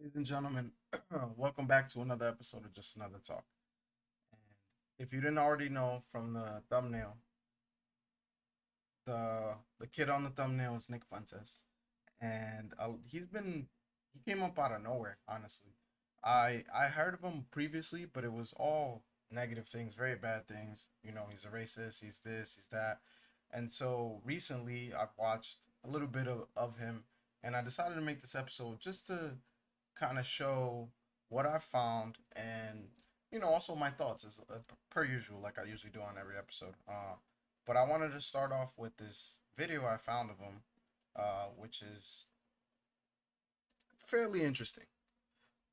Ladies and gentlemen, welcome back to another episode of Just Another Talk. And if you didn't already know from the thumbnail, the kid on the thumbnail is Nick Fuentes, and he came up out of nowhere. Honestly, I heard of him previously, but it was all negative things, very bad things. You know, he's a racist, he's this, he's that, and so recently I've watched a little bit of him, and I decided to make this episode just to kind of show what I found and also my thoughts as per usual, like I usually do on every episode. But I wanted to start off with this video I found of him, which is fairly interesting.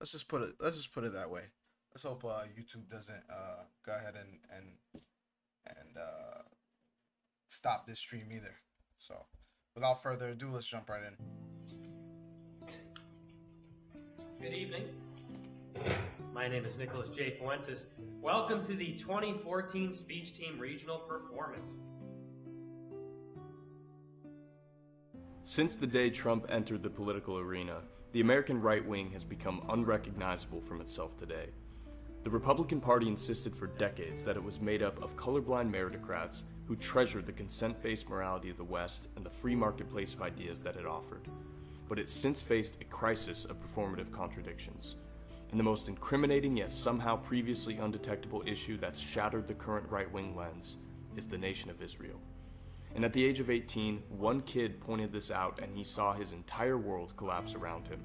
Let's just put it that way. Let's hope YouTube doesn't go ahead and stop this stream either. So without further ado, let's jump right in. Good evening. My name is Nicholas J. Fuentes. Welcome to the 2014 Speech Team Regional Performance. Since the day Trump entered the political arena, the American right wing has become unrecognizable from itself today. The Republican Party insisted for decades that it was made up of colorblind meritocrats who treasured the consent-based morality of the West and the free marketplace of ideas that it offered. But it's since faced a crisis of performative contradictions. And the most incriminating yet somehow previously undetectable issue that's shattered the current right-wing lens is the nation of Israel. And at the age of 18, one kid pointed this out and he saw his entire world collapse around him.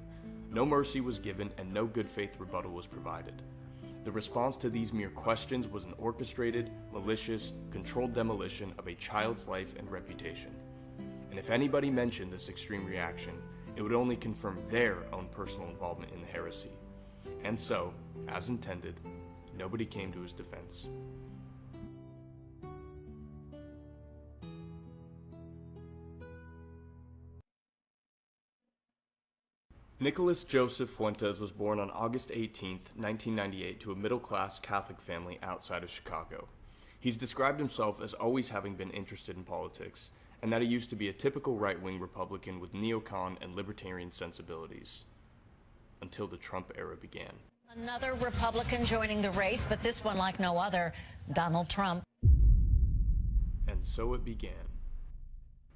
No mercy was given and no good faith rebuttal was provided. The response to these mere questions was an orchestrated, malicious, controlled demolition of a child's life and reputation. And if anybody mentioned this extreme reaction, it would only confirm their own personal involvement in the heresy. And so, as intended, nobody came to his defense. Nicholas Joseph Fuentes was born on August 18, 1998, to a middle-class Catholic family outside of Chicago. He's described himself as always having been interested in politics, and that he used to be a typical right-wing Republican with neocon and libertarian sensibilities. Until the Trump era began. Another Republican joining the race, but this one like no other, Donald Trump. And so it began.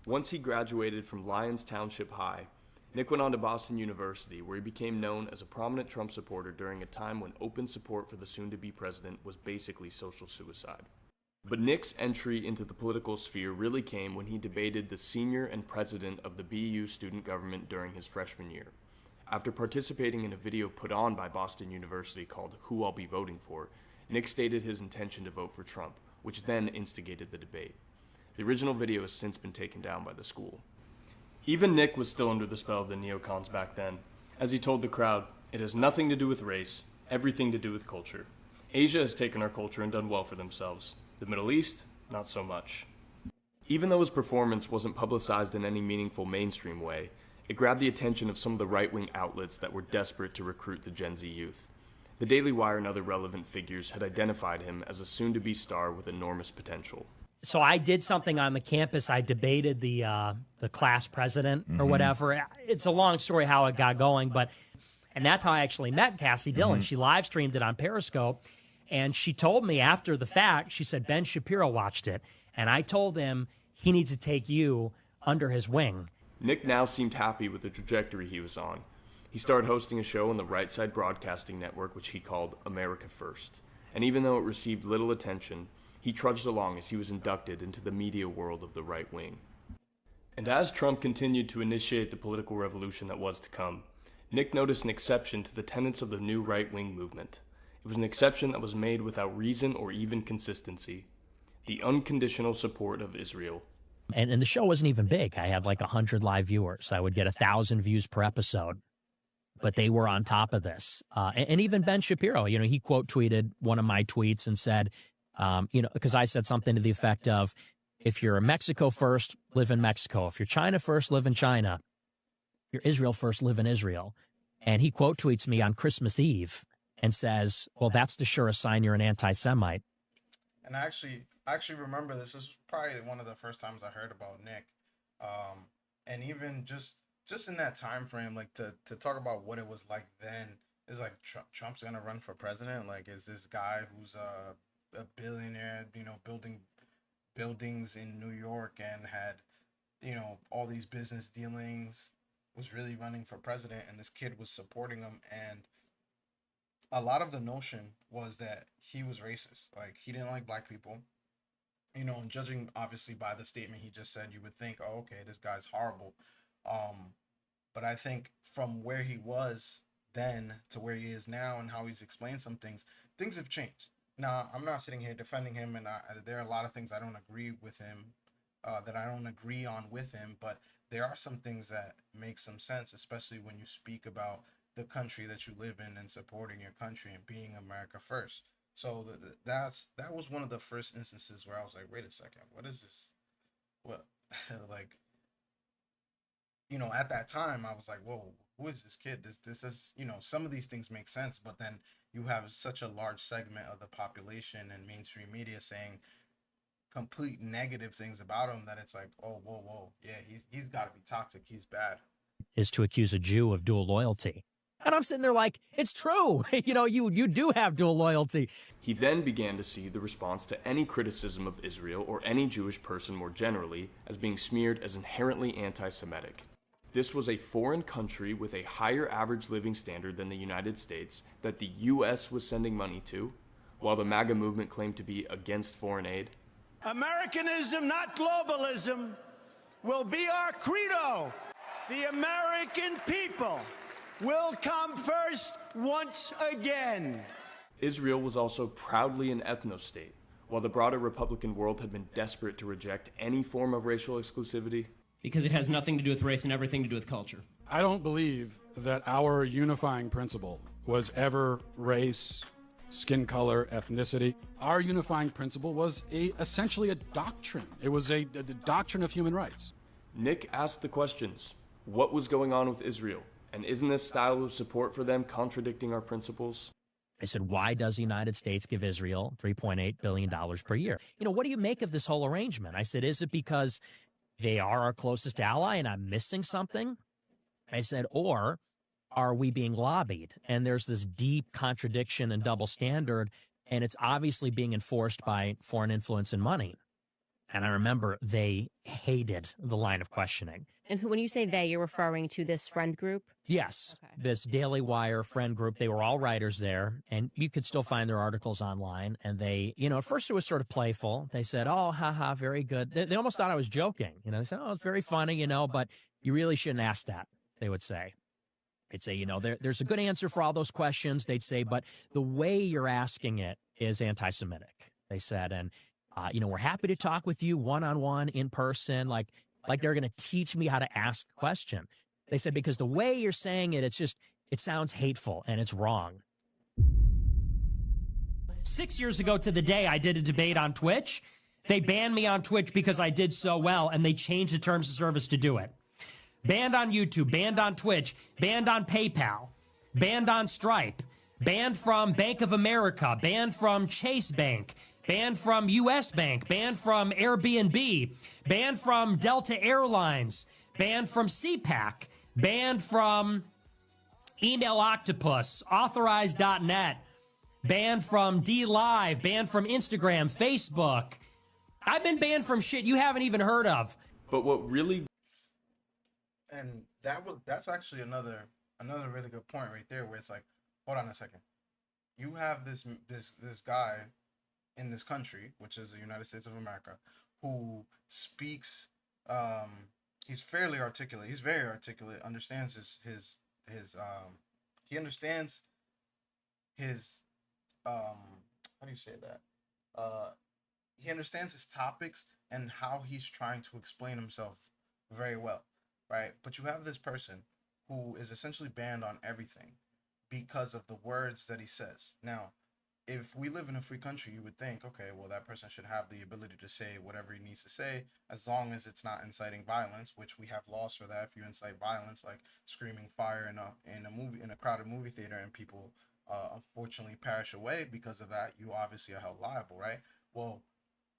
Once he graduated from Lyons Township High, Nick went on to Boston University, where he became known as a prominent Trump supporter during a time when open support for the soon-to-be president was basically social suicide. But Nick's entry into the political sphere really came when he debated the senior and president of the BU student government during his freshman year. After participating in a video put on by Boston University called Who I'll Be Voting For, Nick stated his intention to vote for Trump, which then instigated the debate. The original video has since been taken down by the school. Even Nick was still under the spell of the neocons back then. As he told the crowd, "It has nothing to do with race, everything to do with culture. Asia has taken our culture and done well for themselves. The Middle East, not so much." Even though his performance wasn't publicized in any meaningful mainstream way, it grabbed the attention of some of the right-wing outlets that were desperate to recruit the Gen Z youth. The Daily Wire and other relevant figures had identified him as a soon-to-be star with enormous potential. So I did something on the campus. I debated the class president or whatever. It's a long story how it got going, and that's how I actually met Cassie Dillon. She live streamed it on Periscope, and she told me after the fact, she said, Ben Shapiro watched it, and I told him he needs to take you under his wing. Nick now seemed happy with the trajectory he was on. He started hosting a show on the Right Side Broadcasting Network, which he called America First. And even though it received little attention, he trudged along as he was inducted into the media world of the right wing. And as Trump continued to initiate the political revolution that was to come, Nick noticed an exception to the tenets of the new right-wing movement. It was an exception that was made without reason or even consistency. The unconditional support of Israel. And the show wasn't even big. I had like 100 live viewers. I would get 1,000 views per episode. But they were on top of this. And even Ben Shapiro, he quote tweeted one of my tweets and said, because I said something to the effect of, if you're Mexico first, live in Mexico. If you're China first, live in China. If you're Israel first, live in Israel. And he quote tweets me on Christmas Eve and says, well, that's the surest sign you're an anti-Semite. And I actually remember this is probably one of the first times I heard about Nick. And even just just in that time frame, like to talk about what it was like then, is like Trump's gonna run for president. Like, is this guy who's a billionaire, building buildings in New York and had, all these business dealings, was really running for president, and this kid was supporting him. And a lot of the notion was that he was racist. Like, he didn't like black people. And judging obviously by the statement he just said, you would think, oh, okay, this guy's horrible. But I think from where he was then to where he is now and how he's explained some things have changed. Now, I'm not sitting here defending him, and there are a lot of things I don't agree with him, that I don't agree on with him, but there are some things that make some sense, especially when you speak about the country that you live in and supporting your country and being America first. So that was one of the first instances where I was like, wait a second, what is this? What like, at that time I was like, whoa, who is this kid? This is, some of these things make sense, but then you have such a large segment of the population and mainstream media saying complete negative things about him that it's like, oh, whoa, yeah, he's got to be toxic, he's bad. Is to accuse a Jew of dual loyalty. And I'm sitting there like, it's true. You do have dual loyalty. He then began to see the response to any criticism of Israel or any Jewish person more generally as being smeared as inherently anti-Semitic. This was a foreign country with a higher average living standard than the United States that the U.S. was sending money to, while the MAGA movement claimed to be against foreign aid. Americanism, not globalism, will be our credo. The American people will come first once again. Israel was also proudly an ethno-state, while the broader Republican world had been desperate to reject any form of racial exclusivity. Because it has nothing to do with race and everything to do with culture. I don't believe that our unifying principle was ever race, skin color, ethnicity. Our unifying principle was essentially a doctrine. It was a doctrine of human rights. Nick asked the questions. What was going on with Israel? And isn't this style of support for them contradicting our principles? I said, why does the United States give Israel $3.8 billion per year? What do you make of this whole arrangement? I said, is it because they are our closest ally and I'm missing something? I said, or are we being lobbied? And there's this deep contradiction and double standard, and it's obviously being enforced by foreign influence and money. And I remember they hated the line of questioning. And when you say they, you're referring to this friend group? Yes, okay. This Daily Wire friend group. They were all writers there, and you could still find their articles online. And they, at first it was sort of playful. They said, oh, haha, very good. They almost thought I was joking. They said, oh, it's very funny, but you really shouldn't ask that, they would say. They'd say, there's a good answer for all those questions. They'd say, but the way you're asking it is anti-Semitic, they said. And we're happy to talk with you one-on-one in person, like they're going to teach me how to ask the question. They said, because the way you're saying it, it sounds hateful and it's wrong. 6 years ago to the day, I did a debate on Twitch. They banned me on Twitch because I did so well, and they changed the terms of service to do it. Banned on YouTube, banned on Twitch, banned on PayPal, banned on Stripe, banned from Bank of America, banned from Chase Bank, banned from U.S. Bank, banned from Airbnb, banned from Delta Airlines, banned from CPAC, banned from Email Octopus, Authorize.net, banned from DLive, banned from Instagram, Facebook. I've been banned from shit you haven't even heard of. But what really... And that's actually another really good point right there, where it's like, hold on a second. You have this guy in this country, which is the United States of America, who speaks, he's fairly articulate. He's very articulate, understands he understands his, how do you say that? He understands his topics and how he's trying to explain himself very well, right? But you have this person who is essentially banned on everything because of the words that he says. Now, if we live in a free country, you would think, okay, well, that person should have the ability to say whatever he needs to say, as long as it's not inciting violence, which we have laws for that. If you incite violence, like screaming fire in a crowded movie theater, and people unfortunately perish away because of that, you obviously are held liable, right? Well,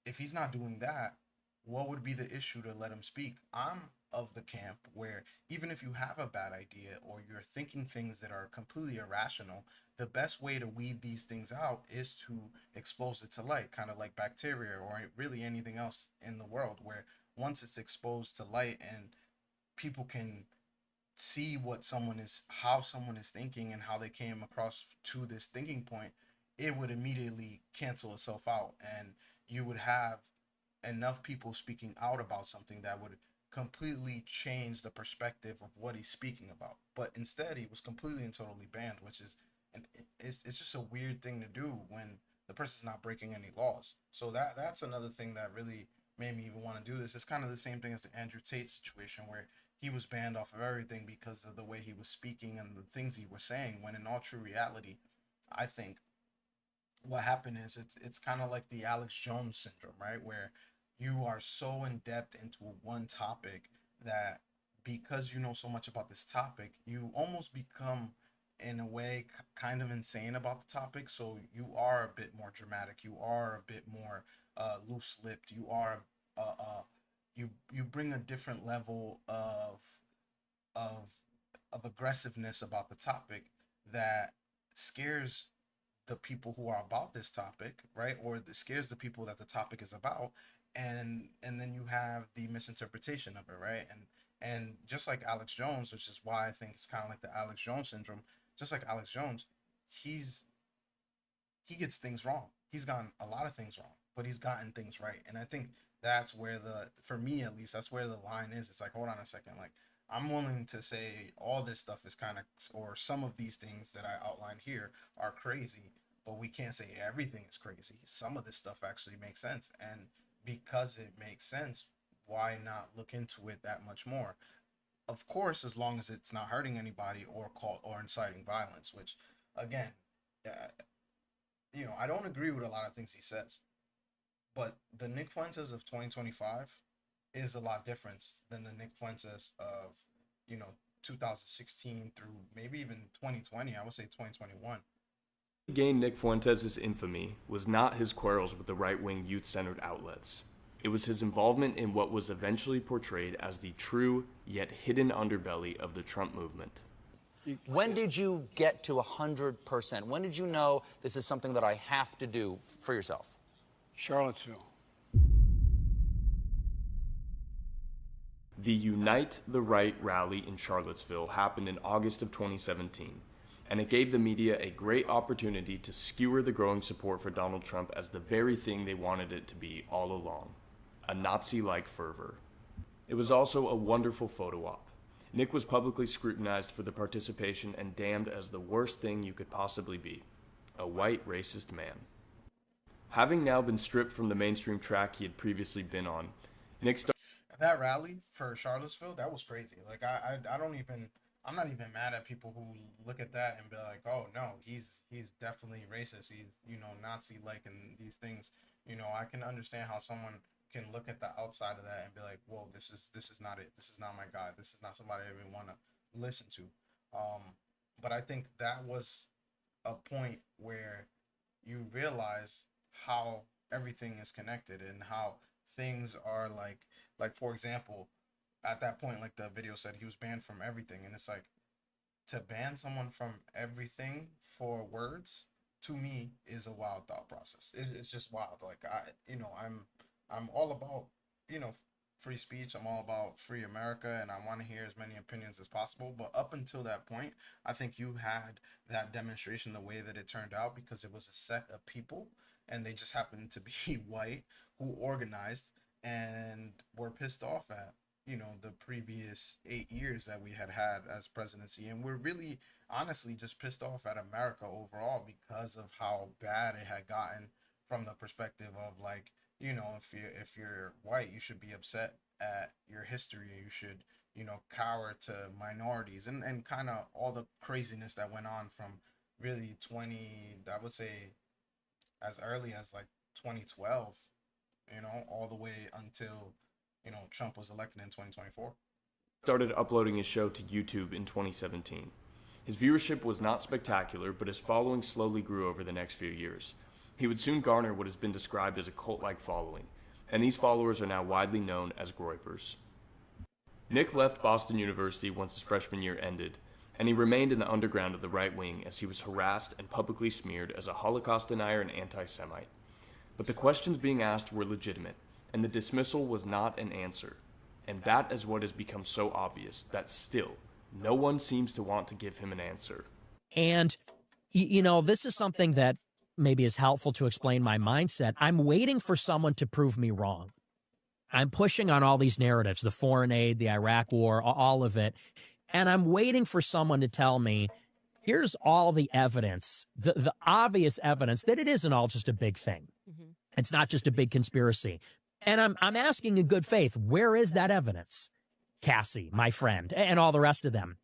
if he's not doing that, what would be the issue to let him speak? I'm of the camp where even if you have a bad idea or you're thinking things that are completely irrational, the best way to weed these things out is to expose it to light, kind of like bacteria or really anything else in the world, where once it's exposed to light and people can see what someone is, how someone is thinking and how they came across to this thinking point, it would immediately cancel itself out, and you would have enough people speaking out about something that would completely change the perspective of what he's speaking about. But instead, he was completely and totally banned, which is, and it's just a weird thing to do when the person's not breaking any laws. So that's another thing that really made me even want to do this. It's kind of the same thing as the Andrew Tate situation, where he was banned off of everything because of the way he was speaking and the things he was saying, when in all true reality, I think what happened is it's kind of like the Alex Jones syndrome, right? Where you are so in depth into one topic that because you know so much about this topic, you almost become in a way kind of insane about the topic. So you are a bit more dramatic, you are a bit more loose-lipped, you are you bring a different level of of aggressiveness about the topic that scares the people who are about this topic, right? Or that scares the people that the topic is about, and then you have the misinterpretation of it, right? And just like Alex Jones, which is why I think it's kind of like the Alex Jones syndrome. Just like Alex Jones, he's he gets things wrong. He's gotten a lot of things wrong, but he's gotten things right. And I think that's where for me at least, that's where the line is. It's like, hold on a second. Like, I'm willing to say all this stuff is kind of, or some of these things that I outlined here are crazy, but we can't say everything is crazy. Some of this stuff actually makes sense. And because it makes sense, why not look into it that much more? Of course, as long as it's not hurting anybody or inciting violence, which again, uh, I don't agree with a lot of things he says, but the Nick Fuentes of 2025 is a lot different than the Nick Fuentes of, 2016 through maybe even 2020. I would say 2021. What gained Nick Fuentes' infamy was not his quarrels with the right-wing youth-centered outlets. It was his involvement in what was eventually portrayed as the true yet hidden underbelly of the Trump movement. When did you get to 100%? When did you know this is something that I have to do for yourself? Charlottesville. The Unite the Right rally in Charlottesville happened in August of 2017, and it gave the media a great opportunity to skewer the growing support for Donald Trump as the very thing they wanted it to be all along, a Nazi-like fervor. It was also a wonderful photo op. Nick was publicly scrutinized for the participation and damned as the worst thing you could possibly be, a white racist man. Having now been stripped from the mainstream track he had previously been on, Nick started That rally for Charlottesville, that was crazy. Like, I don't even, I'm not even mad at people who look at that and be like, oh no, he's definitely racist. He's, Nazi like and these things. I can understand how someone can look at the outside of that and be like, whoa, this is not it. This is not my guy. This is not somebody I even want to listen to. But I think that was a point where you realize how everything is connected and how things are like for example, at that point, like the video said, he was banned from everything, and it's like, to ban someone from everything for words, to me, is a wild thought process. It's just wild. Like, I'm all about, free speech. I'm all about free America, and I want to hear as many opinions as possible. But up until that point, I think you had that demonstration the way that it turned out because it was a set of people, and they just happened to be white, who organized and were pissed off at, the previous 8 years that we had as presidency. And we're really honestly just pissed off at America overall because of how bad it had gotten, from the perspective of, like, if you're white, you should be upset at your history. You should, cower to minorities and kind of all the craziness that went on from really I would say as early as like 2012, all the way until, Trump was elected in 2024. started uploading his show to YouTube in 2017. His viewership was not spectacular, but his following slowly grew over the next few years. He would soon garner what has been described as a cult-like following, and these followers are now widely known as Groypers. Nick left Boston University once his freshman year ended, and he remained in the underground of the right wing as he was harassed and publicly smeared as a Holocaust denier and anti-Semite. But the questions being asked were legitimate, and the dismissal was not an answer. And that is what has become so obvious, that still, no one seems to want to give him an answer. And, this is something that maybe is helpful to explain my mindset. I'm waiting for someone to prove me wrong. I'm pushing on all these narratives, the foreign aid, the Iraq war, all of it. And I'm waiting for someone to tell me, here's all the evidence, the obvious evidence that it isn't all just a big thing. Mm-hmm. It's not just a big conspiracy. And I'm asking in good faith, where is that evidence? Cassie, my friend, and all the rest of them.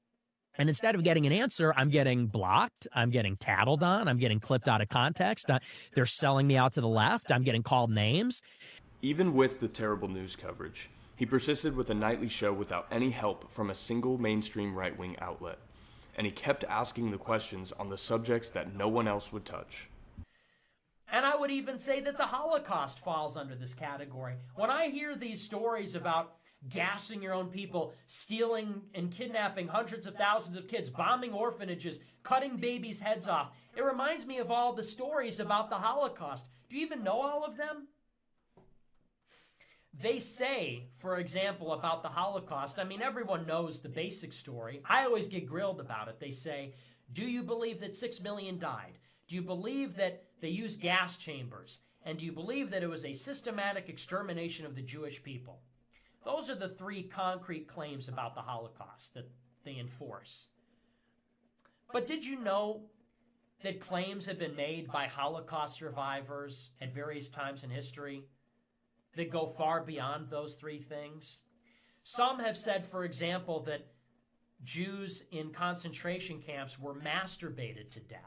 And instead of getting an answer, I'm getting blocked. I'm getting tattled on. I'm getting clipped out of context. They're selling me out to the left. I'm getting called names. Even with the terrible news coverage, he persisted with a nightly show without any help from a single mainstream right-wing outlet. And he kept asking the questions on the subjects that no one else would touch. And I would even say that the Holocaust falls under this category. When I hear these stories about gassing your own people, stealing and kidnapping hundreds of thousands of kids, bombing orphanages, cutting babies' heads off, it reminds me of all the stories about the Holocaust. Do you even know all of them? They say, for example, about the Holocaust, everyone knows the basic story. I always get grilled about it. They say, do you believe that 6 million died? Do you believe that they used gas chambers? And do you believe that it was a systematic extermination of the Jewish people? Those are the three concrete claims about the Holocaust that they enforce. But did you know that claims have been made by Holocaust survivors at various times in history that go far beyond those three things? Some have said, for example, that Jews in concentration camps were masturbated to death.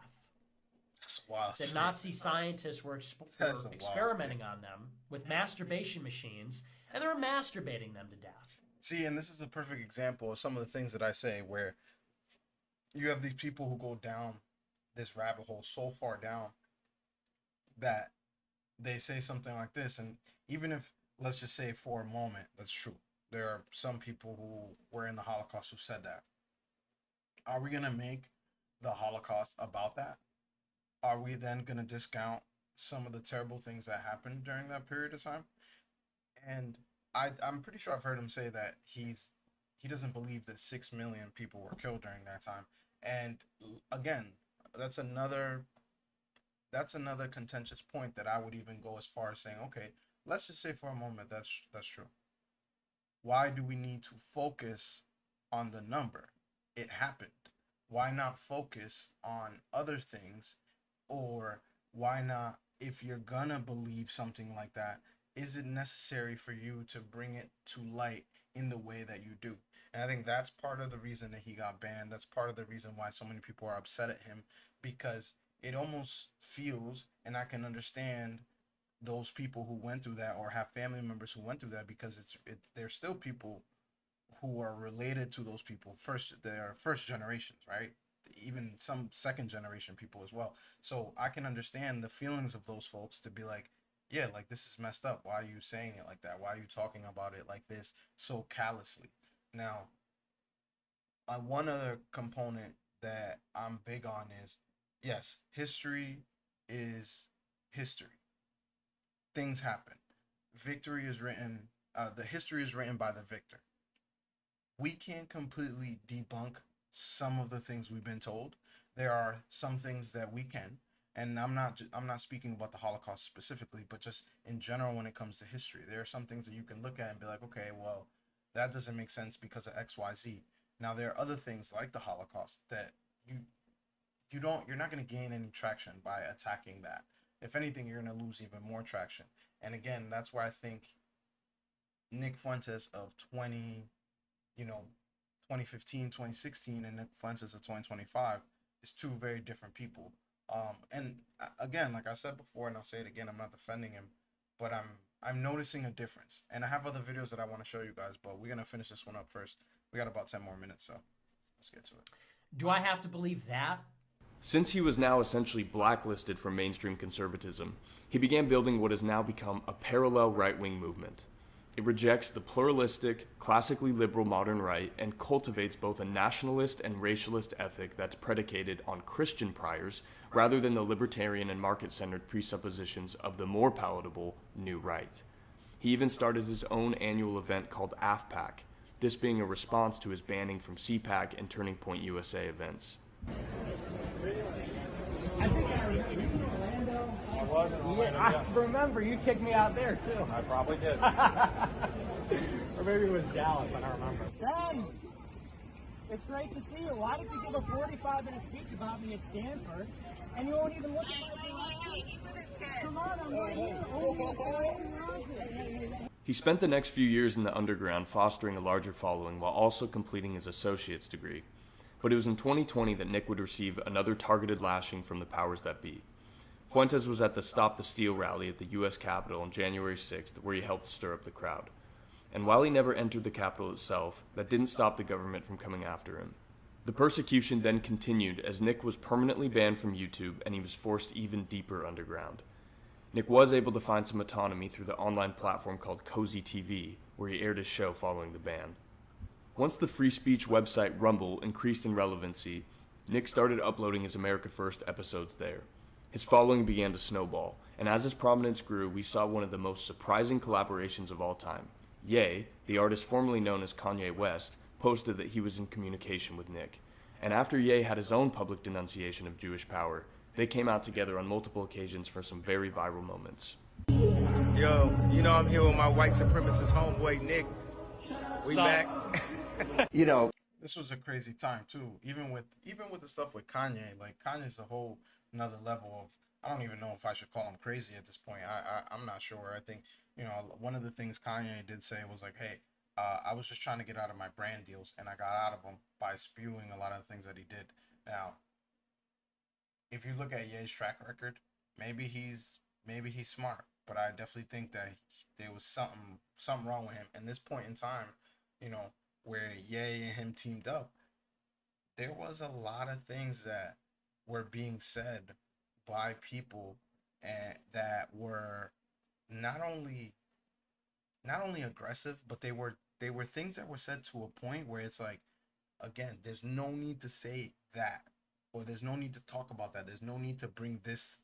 That's wild. That Nazi scientists were experimenting on them with masturbation machines, and they were masturbating them to death. See, and this is a perfect example of some of the things that I say, where you have these people who go down this rabbit hole so far down that they say something like this, and even if, let's just say for a moment, that's true. There are some people who were in the Holocaust who said that. Are we going to make the Holocaust about that? Are we then going to discount some of the terrible things that happened during that period of time? And I'm pretty sure I've heard him say that he doesn't believe that 6 million people were killed during that time. And again, that's another contentious point that I would even go as far as saying, okay, let's just say for a moment that's true. Why do we need to focus on the number? It happened. Why not focus on other things? Or why not, if you're gonna believe something like that, is it necessary for you to bring it to light in the way that you do? And I think that's part of the reason that he got banned. That's part of the reason why so many people are upset at him, because it almost feels, and I can understand those people who went through that or have family members who went through that, because there's still people who are related to those people. They're first generations, right? Even some second generation people as well. So I can understand the feelings of those folks to be like, yeah, like, this is messed up. Why are you saying it like that? Why are you talking about it like this so callously? Now, one other component that I'm big on is, yes, history is history. Things happen. Victory is written, the history is written by the victor. We can't completely debunk some of the things we've been told. There are some things that we can, and I'm not speaking about the Holocaust specifically, but just in general when it comes to history. There are some things that you can look at and be like, okay, well, that doesn't make sense because of XYZ. Now there are other things like the Holocaust that you're not going to gain any traction by attacking that. If anything, you're going to lose even more traction. And again, that's why I think Nick Fuentes of 2015, 2016, and Nick Fuentes of 2025 is two very different people. And again, like I said before, and I'll say it again, I'm not defending him, but I'm noticing a difference. And I have other videos that I want to show you guys, but we're going to finish this one up first. We got about 10 more minutes, so let's get to it. Do I have to believe that? Since he was now essentially blacklisted from mainstream conservatism, he began building what has now become a parallel right-wing movement. It rejects the pluralistic, classically liberal modern right and cultivates both a nationalist and racialist ethic that's predicated on Christian priors rather than the libertarian and market-centered presuppositions of the more palatable new right. He even started his own annual event called AFPAC, this being a response to his banning from CPAC and Turning Point USA events. I think I was in Orlando. I remember you kicked me out there too. I probably did. Or maybe it was Dallas, I don't remember. Ben, it's great to see you. Why did you give a 45-minute speech about me at Stanford, and you won't even look at my Come on, I'm right here. He spent the next few years in the underground fostering a larger following while also completing his associate's degree. But it was in 2020 that Nick would receive another targeted lashing from the powers that be. Fuentes was at the Stop the Steal rally at the U.S. Capitol on January 6th, where he helped stir up the crowd. And while he never entered the Capitol itself, that didn't stop the government from coming after him. The persecution then continued as Nick was permanently banned from YouTube and he was forced even deeper underground. Nick was able to find some autonomy through the online platform called Cozy TV, where he aired his show following the ban. Once the free speech website Rumble increased in relevancy, Nick started uploading his America First episodes there. His following began to snowball, and as his prominence grew, we saw one of the most surprising collaborations of all time. Ye, the artist formerly known as Kanye West, posted that he was in communication with Nick. And after Ye had his own public denunciation of Jewish power, they came out together on multiple occasions for some very viral moments. Yo, you know I'm here with my white supremacist homeboy, Nick. We back. You know, this was a crazy time too. Even with the stuff with Kanye, like Kanye's a whole another level of, I don't even know if I should call him crazy at this point. I'm not sure. I think, you know, one of the things Kanye did say was like, hey, I was just trying to get out of my brand deals, and I got out of them by spewing a lot of the things that he did. Now, if you look at Ye's track record, maybe he's smart, but I definitely think that there was something wrong with him. And this point in time, you know, where Ye and him teamed up, there was a lot of things that were being said by people and that were not only aggressive, but they were things that were said to a point where it's like, again, there's no need to say that, or there's no need to talk about that. There's no need to bring this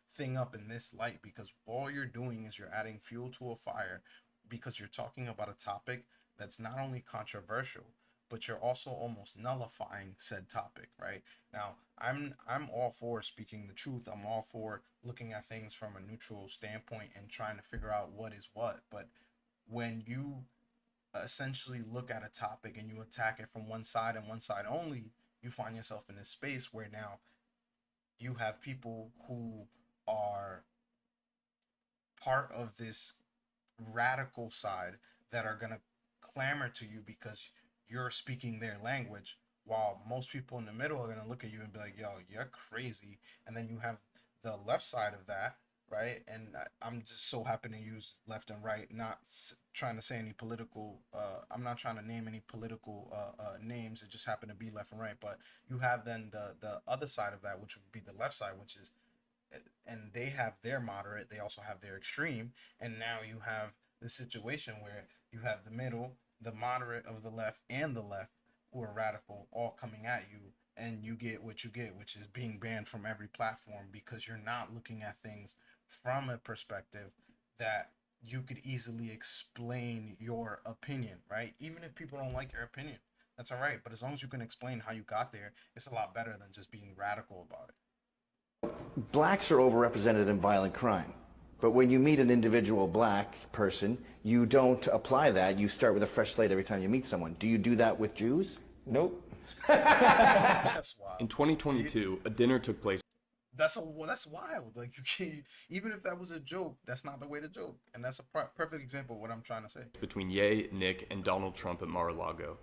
thing up in this light, because all you're doing is you're adding fuel to a fire, because you're talking about a topic that's not only controversial, but you're also almost nullifying said topic, right? Now, I'm all for speaking the truth. I'm all for looking at things from a neutral standpoint and trying to figure out what is what. But when you essentially look at a topic and you attack it from one side and one side only, you find yourself in this space where now you have people who are part of this radical side that are going to clamor to you because you're speaking their language, while most people in the middle are going to look at you and be like, yo, you're crazy. And then you have the left side of that, right? And I'm just so happen to use left and right, not trying to say any political, I'm not trying to name any political names. It just happened to be left and right. But you have then the other side of that, which would be the left side, which is, and they have their moderate, they also have their extreme. And now you have the situation where you have the middle, the moderate of the left and the left, who are radical, all coming at you, and you get what you get, which is being banned from every platform because you're not looking at things from a perspective that you could easily explain your opinion, right? Even if people don't like your opinion, that's all right. But as long as you can explain how you got there, it's a lot better than just being radical about it. Blacks are overrepresented in violent crime. But when you meet an individual black person, you don't apply that. You start with a fresh slate every time you meet someone. Do you do that with Jews? Nope. That's wild. In 2022, a dinner took place. That's wild. Like, you can't, even if that was a joke, that's not the way to joke. And that's a perfect example of what I'm trying to say. Between Ye, Nick, and Donald Trump at Mar-a-Lago.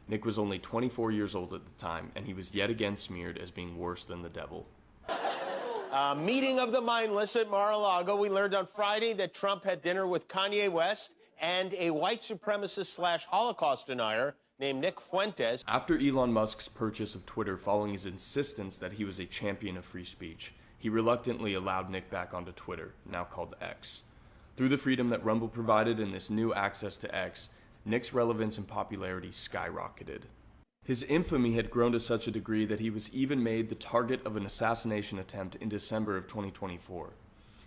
Nick was only 24 years old at the time, and he was yet again smeared as being worse than the devil. Meeting of the mindless at Mar-a-Lago. We learned on Friday that Trump had dinner with Kanye West and a white supremacist / Holocaust denier named Nick Fuentes. After Elon Musk's purchase of Twitter following his insistence that he was a champion of free speech, he reluctantly allowed Nick back onto Twitter, now called X. Through the freedom that Rumble provided and this new access to X, Nick's relevance and popularity skyrocketed. His infamy had grown to such a degree that he was even made the target of an assassination attempt in December of 2024.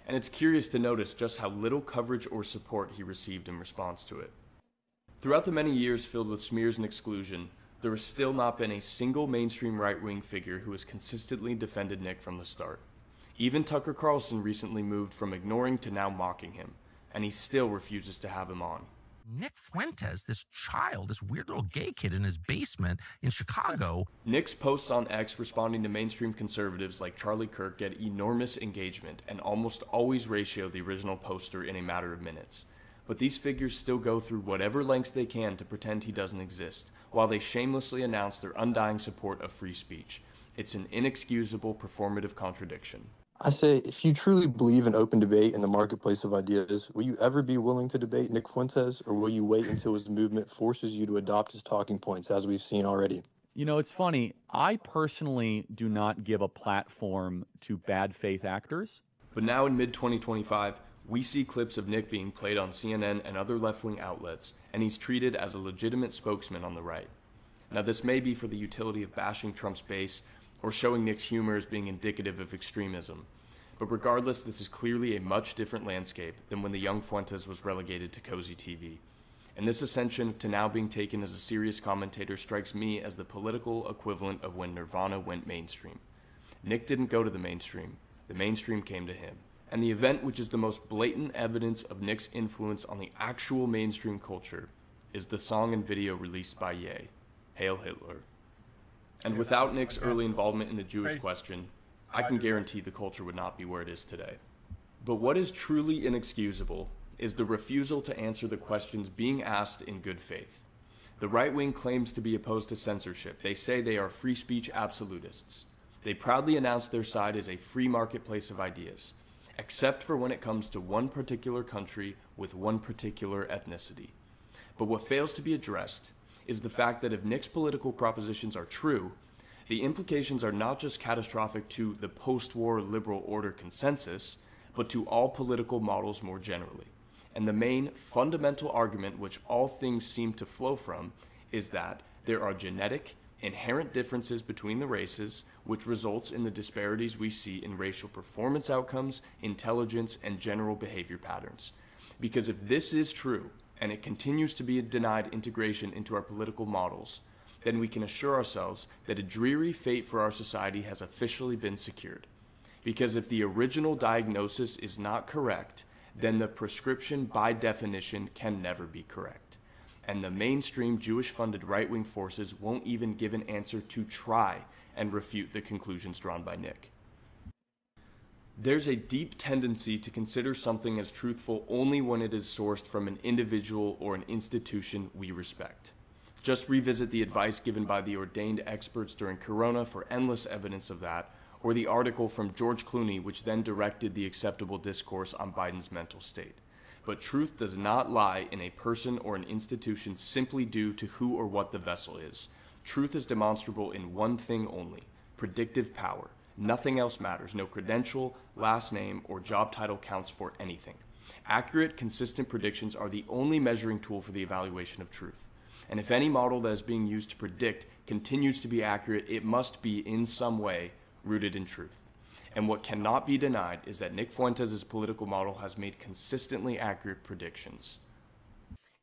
And it's curious to notice just how little coverage or support he received in response to it. Throughout the many years filled with smears and exclusion, there has still not been a single mainstream right-wing figure who has consistently defended Nick from the start. Even Tucker Carlson recently moved from ignoring to now mocking him, and he still refuses to have him on. Nick Fuentes, this child, this weird little gay kid in his basement in Chicago. Nick's posts on X responding to mainstream conservatives like Charlie Kirk get enormous engagement and almost always ratio the original poster in a matter of minutes. But these figures still go through whatever lengths they can to pretend he doesn't exist, while they shamelessly announce their undying support of free speech. It's an inexcusable performative contradiction. I say, if you truly believe in open debate in the marketplace of ideas, will you ever be willing to debate Nick Fuentes, or will you wait until his movement forces you to adopt his talking points, as we've seen already? You know, it's funny. I personally do not give a platform to bad faith actors. But now in mid-2025, we see clips of Nick being played on CNN and other left-wing outlets, and he's treated as a legitimate spokesman on the right. Now, this may be for the utility of bashing Trump's base, or showing Nick's humor as being indicative of extremism. But regardless, this is clearly a much different landscape than when the young Fuentes was relegated to cozy TV. And this ascension to now being taken as a serious commentator strikes me as the political equivalent of when Nirvana went mainstream. Nick didn't go to the mainstream came to him. And the event which is the most blatant evidence of Nick's influence on the actual mainstream culture is the song and video released by Ye, Hail Hitler. And without Nick's early involvement in the Jewish question, I can guarantee the culture would not be where it is today. But what is truly inexcusable is the refusal to answer the questions being asked in good faith. The right wing claims to be opposed to censorship. They say they are free speech absolutists. They proudly announce their side is a free marketplace of ideas, except for when it comes to one particular country with one particular ethnicity. But what fails to be addressed is the fact that if Nick's political propositions are true, the implications are not just catastrophic to the post-war liberal order consensus, but to all political models more generally. And the main fundamental argument which all things seem to flow from is that there are genetic, inherent differences between the races, which results in the disparities we see in racial performance outcomes, intelligence, and general behavior patterns. Because if this is true, and it continues to be denied integration into our political models, then we can assure ourselves that a dreary fate for our society has officially been secured. Because if the original diagnosis is not correct, then the prescription by definition can never be correct. And the mainstream Jewish-funded right-wing forces won't even give an answer to try and refute the conclusions drawn by Nick. There's a deep tendency to consider something as truthful only when it is sourced from an individual or an institution we respect. Just revisit the advice given by the ordained experts during Corona for endless evidence of that, or the article from George Clooney which then directed the acceptable discourse on Biden's mental state. But truth does not lie in a person or an institution simply due to who or what the vessel is. Truth is demonstrable in one thing only: predictive power. Nothing else matters. No credential, last name, or job title counts for anything. Accurate, consistent predictions are the only measuring tool for the evaluation of truth. And if any model that is being used to predict continues to be accurate, it must be in some way rooted in truth. And what cannot be denied is that Nick Fuentes' political model has made consistently accurate predictions.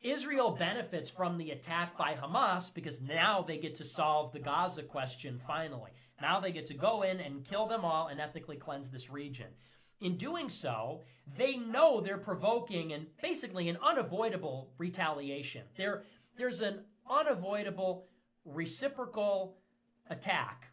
Israel benefits from the attack by Hamas because now they get to solve the Gaza question finally. Now they get to go in and kill them all and ethnically cleanse this region. In doing so, they know they're provoking and basically an unavoidable retaliation. There's an unavoidable reciprocal attack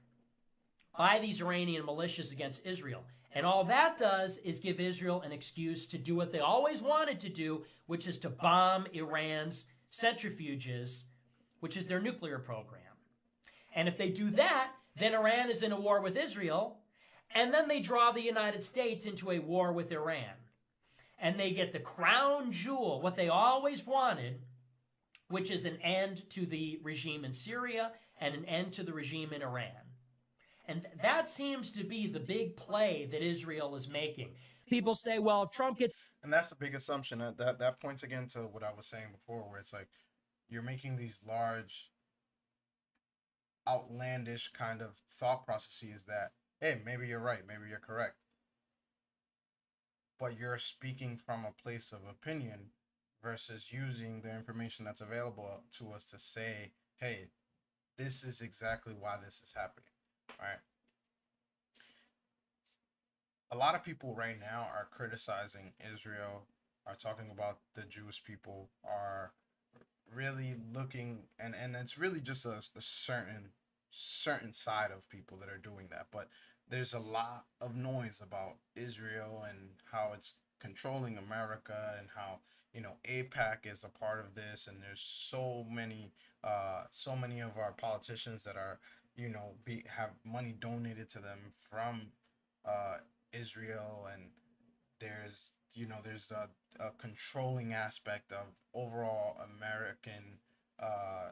by these Iranian militias against Israel. And all that does is give Israel an excuse to do what they always wanted to do, which is to bomb Iran's centrifuges, which is their nuclear program. And if they do that, then Iran is in a war with Israel, and then they draw the United States into a war with Iran. And they get the crown jewel, what they always wanted, which is an end to the regime in Syria and an end to the regime in Iran. And that seems to be the big play that Israel is making. People say, well, if Trump gets... And that's a big assumption. That points again to what I was saying before, where it's like you're making these large, outlandish kind of thought processes that, hey, maybe you're right, maybe you're correct, but you're speaking from a place of opinion versus using the information that's available to us to say, hey, this is exactly why this is happening, right? A lot of people right now are criticizing Israel, are talking about the Jewish people, are really looking, and it's really just a certain side of people that are doing that. But there's a lot of noise about Israel and how it's controlling America, and how, you know, APAC is a part of this, and there's so many of our politicians that are, you know, have money donated to them from uh Israel. And there's a controlling aspect of overall American, uh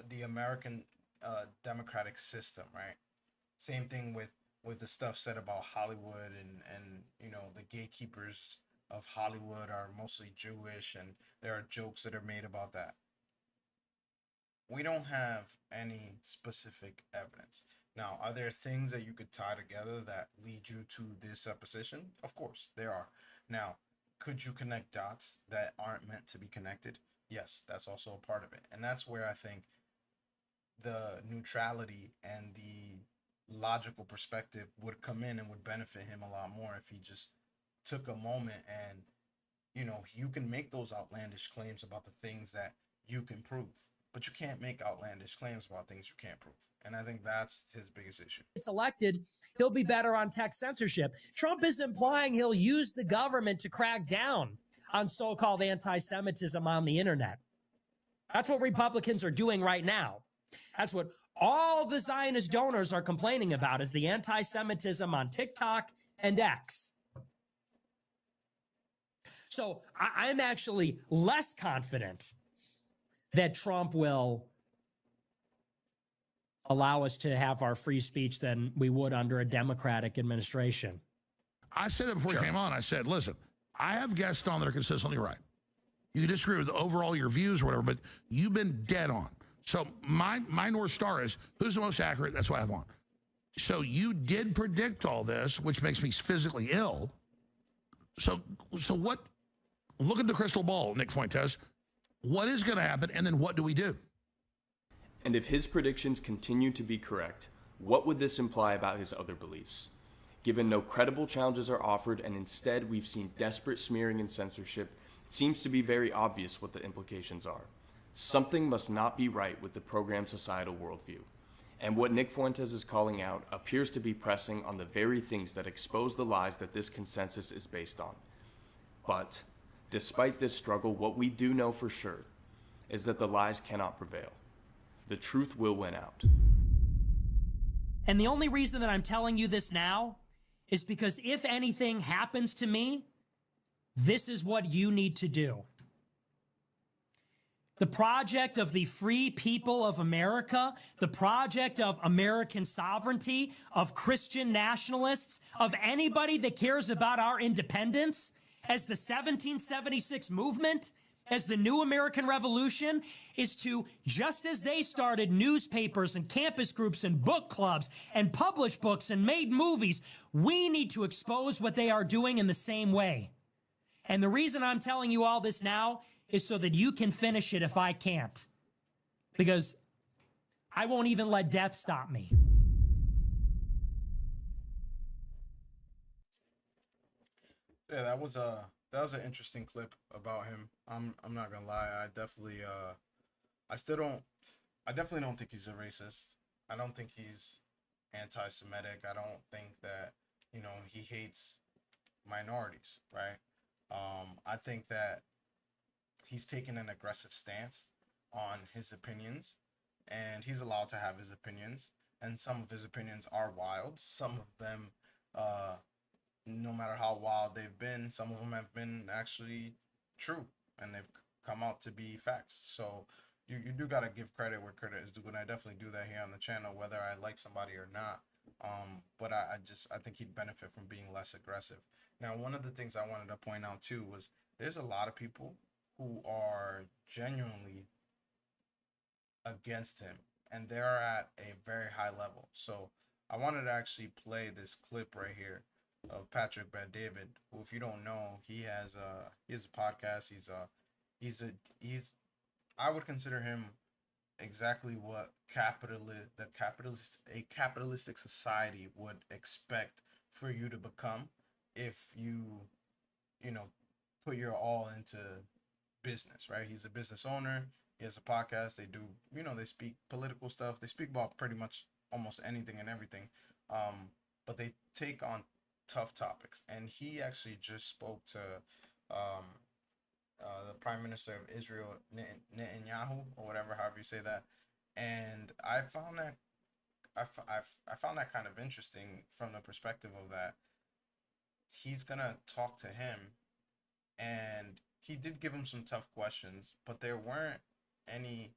the American democratic system, right? Same thing with the stuff said about Hollywood, and you know, the gatekeepers of Hollywood are mostly Jewish, and there are jokes that are made about that. We don't have any specific evidence. Now, are there things that you could tie together that lead you to this supposition? Of course, there are. Now, could you connect dots that aren't meant to be connected? Yes, that's also a part of it. And that's where I think the neutrality and the logical perspective would come in and would benefit him a lot more if he just took a moment. And, you know, you can make those outlandish claims about the things that you can prove, but you can't make outlandish claims about things you can't prove. And I think that's his biggest issue. It's elected, he'll be better on tech censorship. Trump is implying he'll use the government to crack down on so-called anti-Semitism on the internet. That's what Republicans are doing right now. That's what all the Zionist donors are complaining about, is the anti-Semitism on TikTok and X. So I'm actually less confident that Trump will allow us to have our free speech than we would under a Democratic administration. I said that before you came on. I said, listen, I have guests on that are consistently right. You can disagree with overall your views or whatever, but you've been dead on. So my North Star is who's the most accurate. That's what I have on. So you did predict all this, which makes me physically ill. So what? Look at the crystal ball, Nick Fuentes. What is going to happen, and then what do we do? And if his predictions continue to be correct, what would this imply about his other beliefs? Given no credible challenges are offered, and instead we've seen desperate smearing and censorship, it seems to be very obvious what the implications are. Something must not be right with the program's societal worldview. And what Nick Fuentes is calling out appears to be pressing on the very things that expose the lies that this consensus is based on. But despite this struggle, what we do know for sure is that the lies cannot prevail. The truth will win out. And the only reason that I'm telling you this now is because if anything happens to me, this is what you need to do. The project of the free people of America, the project of American sovereignty, of Christian nationalists, of anybody that cares about our independence, as the 1776 movement, as the new American Revolution, is to, just as they started newspapers and campus groups and book clubs and published books and made movies, we need to expose what they are doing in the same way. And the reason I'm telling you all this now is so that you can finish it if I can't. Because I won't even let death stop me. Yeah, that was an interesting clip about him. I'm not gonna lie. I definitely don't think he's a racist. I don't think he's anti-Semitic. I don't think that, you know, he hates minorities, right? I think that he's taken an aggressive stance on his opinions, and he's allowed to have his opinions. And some of his opinions are wild. Some of them, no matter how wild they've been, some of them have been actually true, and they've come out to be facts. So you do got to give credit where credit is due, and I definitely do that here on the channel, whether I like somebody or not. But I think he'd benefit from being less aggressive. Now, one of the things I wanted to point out too was there's a lot of people who are genuinely against him, and they're at a very high level. So I wanted to actually play this clip right here of Patrick Bet-David, who, if you don't know, he has a podcast. He's I would consider him exactly what a capitalistic society would expect for you to become if you know put your all into business, right? He's a business owner. He has a podcast. They do, they speak political stuff. They speak about pretty much almost anything and everything. But they take on tough topics. And he actually just spoke to um, the Prime Minister of Israel, Netanyahu, or whatever, however you say that. And I found that kind of interesting from the perspective of that he's gonna talk to him, and he did give him some tough questions, but there weren't any.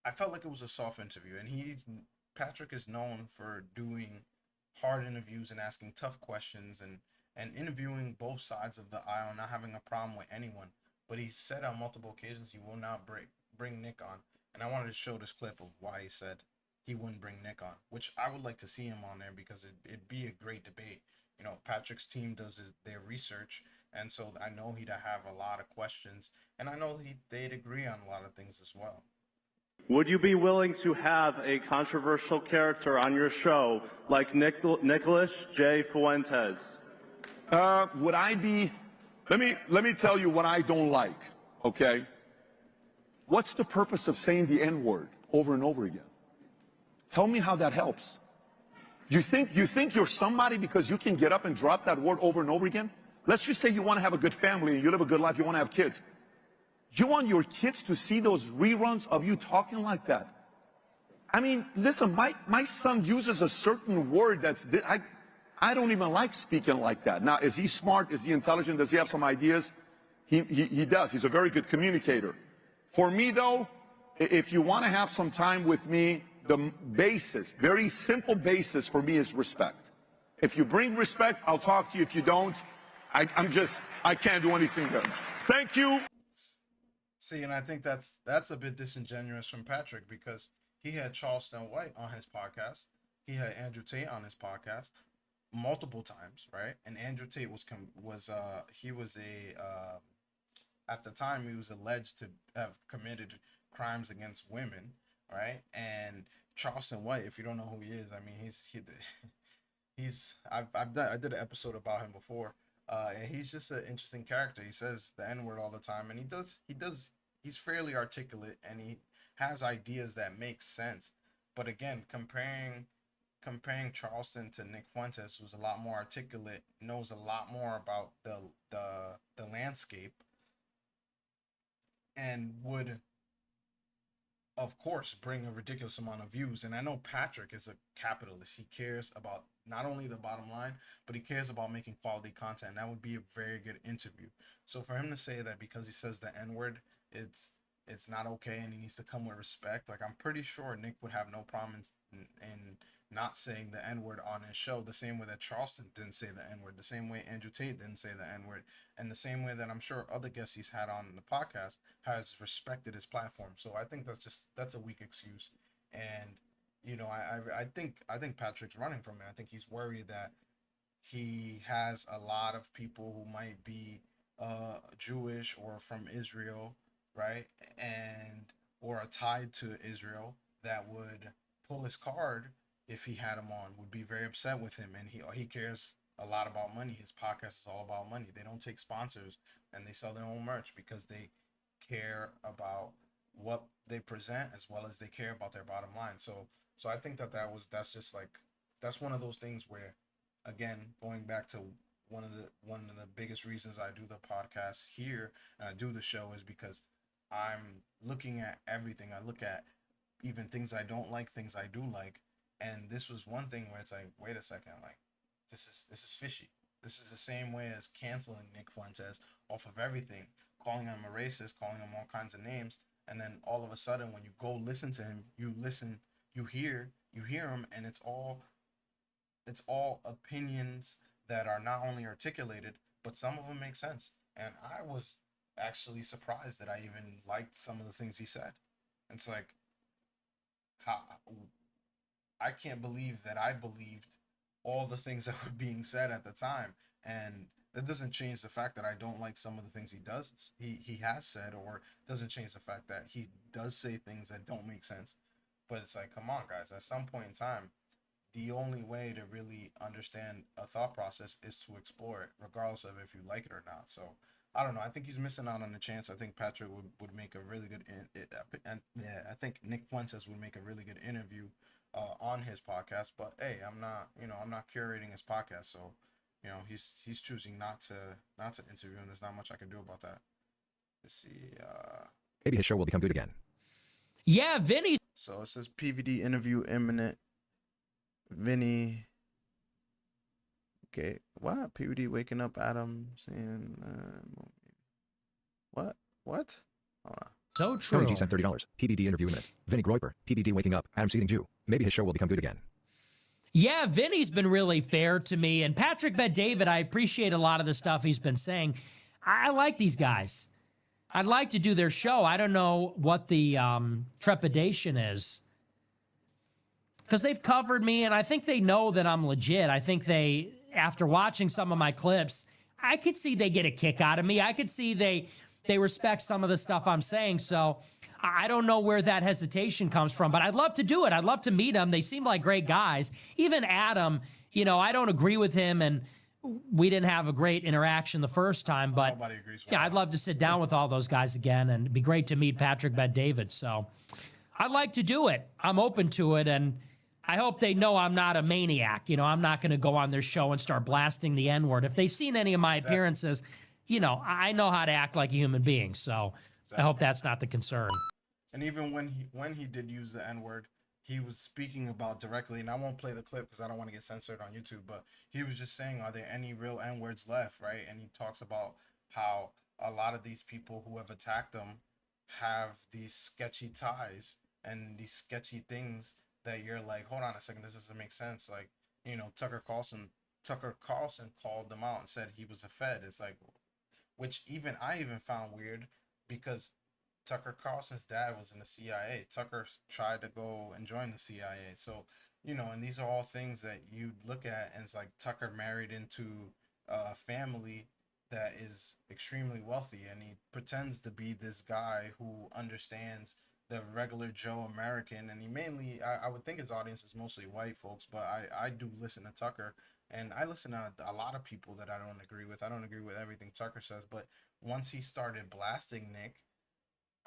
I felt like it was a soft interview, and Patrick is known for doing hard interviews and asking tough questions and interviewing both sides of the aisle, not having a problem with anyone. But he said on multiple occasions he will not bring Nick on, and I wanted to show this clip of why he said he wouldn't bring Nick on, which I would like to see him on there because it'd be a great debate. Patrick's team does their research, and so I know he'd have a lot of questions, and I know they'd agree on a lot of things as well. Would you be willing to have a controversial character on your show like Nicholas J. Fuentes? Would I be? Let me tell you what I don't like. Okay. What's the purpose of saying the N-word over and over again? Tell me how that helps. You think you're somebody because you can get up and drop that word over and over again? Let's just say you want to have a good family and you live a good life, you want to have kids. You want your kids to see those reruns of you talking like that? I mean, listen, my son uses a certain word I don't even like speaking like that. Now, is he smart? Is he intelligent? Does he have some ideas? He does. He's a very good communicator. For me, though, if you want to have some time with me, the basis, very simple basis for me is respect. If you bring respect, I'll talk to you. If you don't, I can't do anything good. Thank you. See, and I think that's a bit disingenuous from Patrick because he had Charleston White on his podcast. He had Andrew Tate on his podcast multiple times, right? And Andrew Tate at the time he was alleged to have committed crimes against women, right? And Charleston White, if you don't know who he is, I mean I did an episode about him before. And he's just an interesting character. He says the N-word all the time, and he's fairly articulate, and he has ideas that make sense. But again, comparing Charleston to Nick Fuentes, who's a lot more articulate, knows a lot more about the landscape, and would, of course, bring a ridiculous amount of views. And I know Patrick is a capitalist. He cares about not only the bottom line, but he cares about making quality content. That would be a very good interview. So for him to say that because he says the N-word, it's not okay and he needs to come with respect, like I'm pretty sure Nick would have no problem in not saying the N-word on his show, the same way that Charleston didn't say the N-word, the same way Andrew Tate didn't say the N-word, and the same way that I'm sure other guests he's had on the podcast has respected his platform. So I think that's a weak excuse. And I think Patrick's running from it. I think he's worried that he has a lot of people who might be Jewish or from Israel, right, or are tied to Israel, that would pull his card if he had him on, would be very upset with him. And he cares a lot about money. His podcast is all about money. They don't take sponsors, and they sell their own merch because they care about what they present as well as they care about their bottom line. So I think that's one of those things where, again, going back to one of the biggest reasons I do the podcast here and I do the show is because I'm looking at everything. I look at even things I don't like, things I do like. And this was one thing where it's like, wait a second, like this is fishy. This is the same way as canceling Nick Fuentes off of everything, calling him a racist, calling him all kinds of names, and then all of a sudden when you go listen to him, you hear him, and it's all opinions, that are not only articulated, but some of them make sense. And I was actually surprised that I even liked some of the things he said. It's like, how I can't believe that I believed all the things that were being said at the time, and that doesn't change the fact that I don't like some of the things he has said, or doesn't change the fact that he does say things that don't make sense. But it's like, come on, guys. At some point in time, the only way to really understand a thought process is to explore it, regardless of if you like it or not. So I don't know. I think he's missing out on a chance. I think Patrick would make a really good, and yeah, I think Nick Fuentes would make a really good interview on his podcast. But hey, I'm not curating his podcast, so he's choosing not to interview, and there's not much I can do about that. Let's see. Maybe his show will become good again. Yeah, Vinny. So it says PVD interview imminent. Vinny. Okay, what? PVD waking up Adam saying what? Hold on. So true. Tony G sent $30. PVD interview imminent. Vinny Groiper. PVD waking up. Adam seething Jew. Maybe his show will become good again. Yeah, Vinny's been really fair to me. And Patrick Bet-David, I appreciate a lot of the stuff he's been saying. I like these guys. I'd like to do their show. I don't know what the trepidation is, because they've covered me, and I think they know that I'm legit. I think they, after watching some of my clips, I could see they get a kick out of me. I could see they respect some of the stuff I'm saying. So I don't know where that hesitation comes from, but I'd love to do it. I'd love to meet them. They seem like great guys. Even Adam, I don't agree with him, and we didn't have a great interaction the first time, but nobody agrees with I'd love to sit down with all those guys again, and it'd be great to meet Patrick Bet-David. So I'd like to do it. I'm open to it, and I hope they know I'm not a maniac. I'm not going to go on their show and start blasting the N-word. If they've seen any of my appearances, I know how to act like a human being. So I hope that's not the concern. And even when he did use the N-word, he was speaking about directly, and I won't play the clip because I don't want to get censored on YouTube, but he was just saying, are there any real N-words left, right? And he talks about how a lot of these people who have attacked him have these sketchy ties and these sketchy things that you're like, hold on a second, this doesn't make sense. Like, Tucker Carlson called them out and said he was a Fed. It's like, which I even found weird, because Tucker Carlson's dad was in the CIA. Tucker tried to go and join the CIA. So, and these are all things that you look at, and it's like Tucker married into a family that is extremely wealthy, and he pretends to be this guy who understands the regular Joe American, and he mainly, I would think his audience is mostly white folks, but I do listen to Tucker, and I listen to a lot of people that I don't agree with. I don't agree with everything Tucker says, but once he started blasting Nick,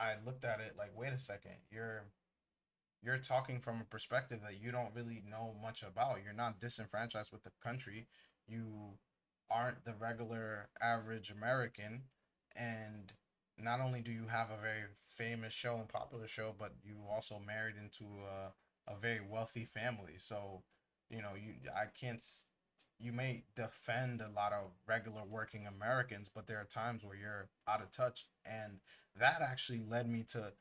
I looked at it like, wait a second, you're talking from a perspective that you don't really know much about. You're not disenfranchised with the country. You aren't the regular average American, and not only do you have a very famous show and popular show, but you also married into a very wealthy family. So, you may defend a lot of regular working Americans, but there are times where you're out of touch. And that actually led me to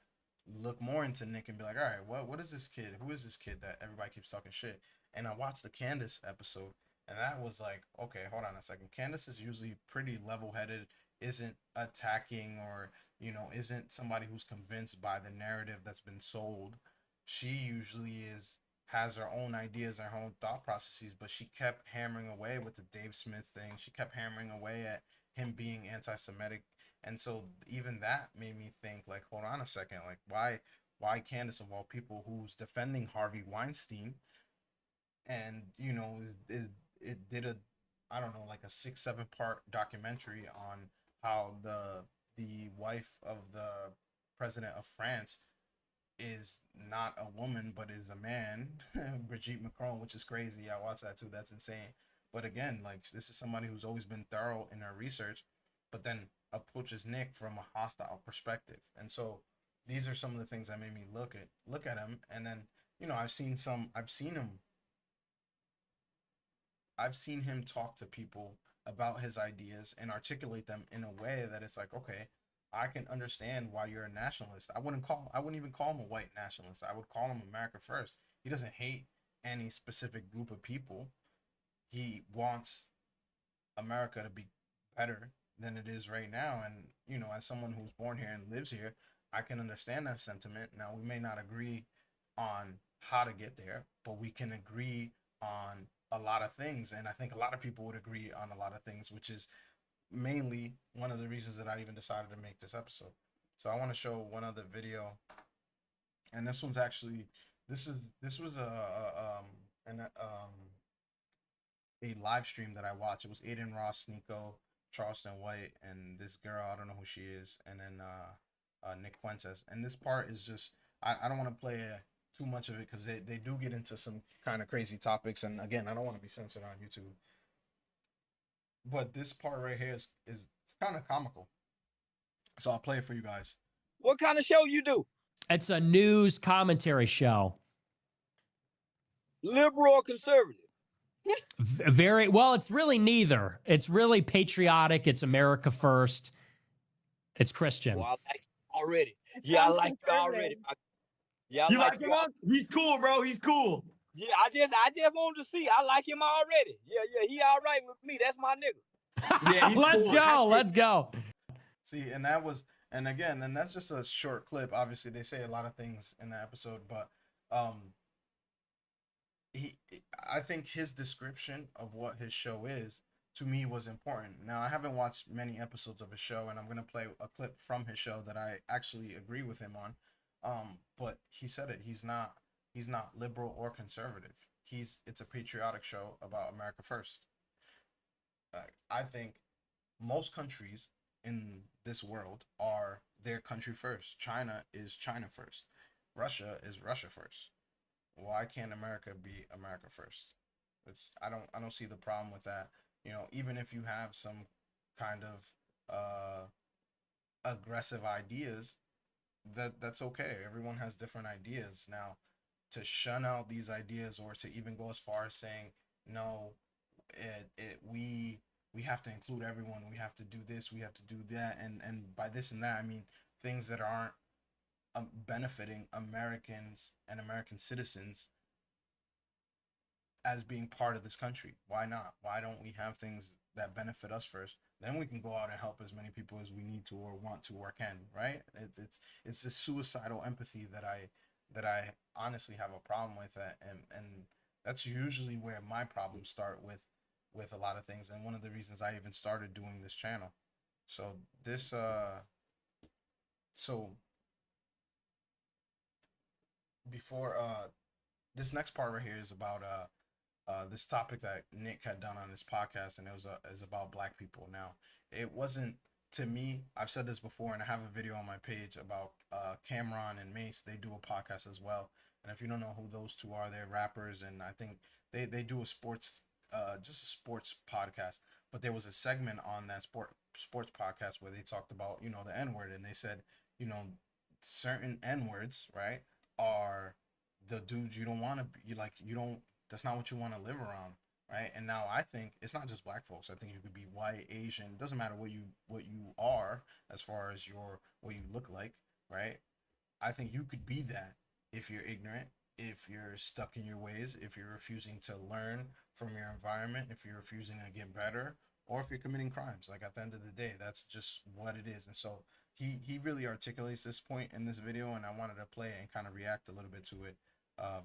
look more into Nick and be like, all right, what is this kid? Who is this kid that everybody keeps talking shit? And I watched the Candace episode, and that was like, okay, hold on a second. Candace is usually pretty level-headed, isn't attacking, or isn't somebody who's convinced by the narrative that's been sold. She usually has her own ideas and her own thought processes, but she kept hammering away with the Dave Smith thing. She kept hammering away at him being anti-Semitic, and so even that made me think, like, hold on a second, like, why Candace, of all people, who's defending Harvey Weinstein, and it did a, I don't know, like a 6-7 part documentary on how the wife of the president of France is not a woman but is a man, Brigitte Macron, which is crazy. I watched that too. That's insane. But again, like, this is somebody who's always been thorough in her research, but then approaches Nick from a hostile perspective. And so these are some of the things that made me look at him. And then I've seen him talk to people about his ideas and articulate them in a way that it's like, okay, I can understand why you're a nationalist. I wouldn't even call him a white nationalist. I would call him America first. He doesn't hate any specific group of people. He wants America to be better than it is right now. And, you know, as someone who's born here and lives here, I can understand that sentiment. Now, we may not agree on how to get there, but we can agree on a lot of things. And I think a lot of people would agree on a lot of things, which is mainly one of the reasons that I even decided to make this episode. So I want to show one other video. And this one's actually, this was a live stream that I watched. It was Aiden Ross, Nico, Charleston White, and this girl, I don't know who she is, and then Nick Fuentes. And this part is just, I don't want to play too much of it because they do get into some kind of crazy topics. And again, I don't want to be censored on YouTube. But this part right here is it's kind of comical. So I'll play it for you guys. What kind of show you do? It's a news commentary show. Liberal or conservative? Very well, it's really neither. It's really patriotic. It's America first. It's Christian. Well, I like it already. Yeah, I like it already. Yeah, you like him? He's cool, bro. He's cool. Yeah, I just wanted to see. I like him already. Yeah, he all right with me. That's my nigga. Yeah, let's cool. Go. Let's go. See, and again, that's just a short clip. Obviously, they say a lot of things in the episode, but I think his description of what his show is, to me, was important. Now, I haven't watched many episodes of his show, and I'm going to play a clip from his show that I actually agree with him on. But he said it. He's not liberal or conservative. It's a patriotic show about America first. I think most countries in this world are their country first. China is China first. Russia is Russia first. Why can't America be America first? I don't see the problem with that. You know, even if you have some kind of aggressive ideas, that's okay. Everyone has different ideas. Now, to shun out these ideas or to even go as far as saying no, we have to include everyone. We have to do this. We have to do that. And by this and that, I mean things that aren't benefiting Americans and American citizens as being part of this country. Why not? Why don't we have things that benefit us first? Then we can go out and help as many people as we need to or want to or can, right? It's this suicidal empathy that I honestly have a problem with, and that's usually where my problems start with a lot of things, and one of the reasons I even started doing this channel. So this before this next part right here is about this topic that Nick had done on his podcast, and it was about black people. Now, it wasn't, to me, I've said this before, and I have a video on my page about Cameron and Mace. They do a podcast as well, and if you don't know who those two are, they're rappers, and I think they do a sports just a sports podcast. But there was a segment on that sports podcast where they talked about, you know, the N-word, and they said, you know, certain N-words, right, are the dudes you don't want to be, like, you don't, that's not what you want to live around, right? And now I think it's not just black folks. I think you could be white, Asian, it doesn't matter what you are as far as what you look like, right? I think you could be that if you're ignorant, if you're stuck in your ways, if you're refusing to learn from your environment, if you're refusing to get better, or if you're committing crimes. Like, at the end of the day, that's just what it is. And so he really articulates this point in this video, and I wanted to play it and kind of react a little bit to it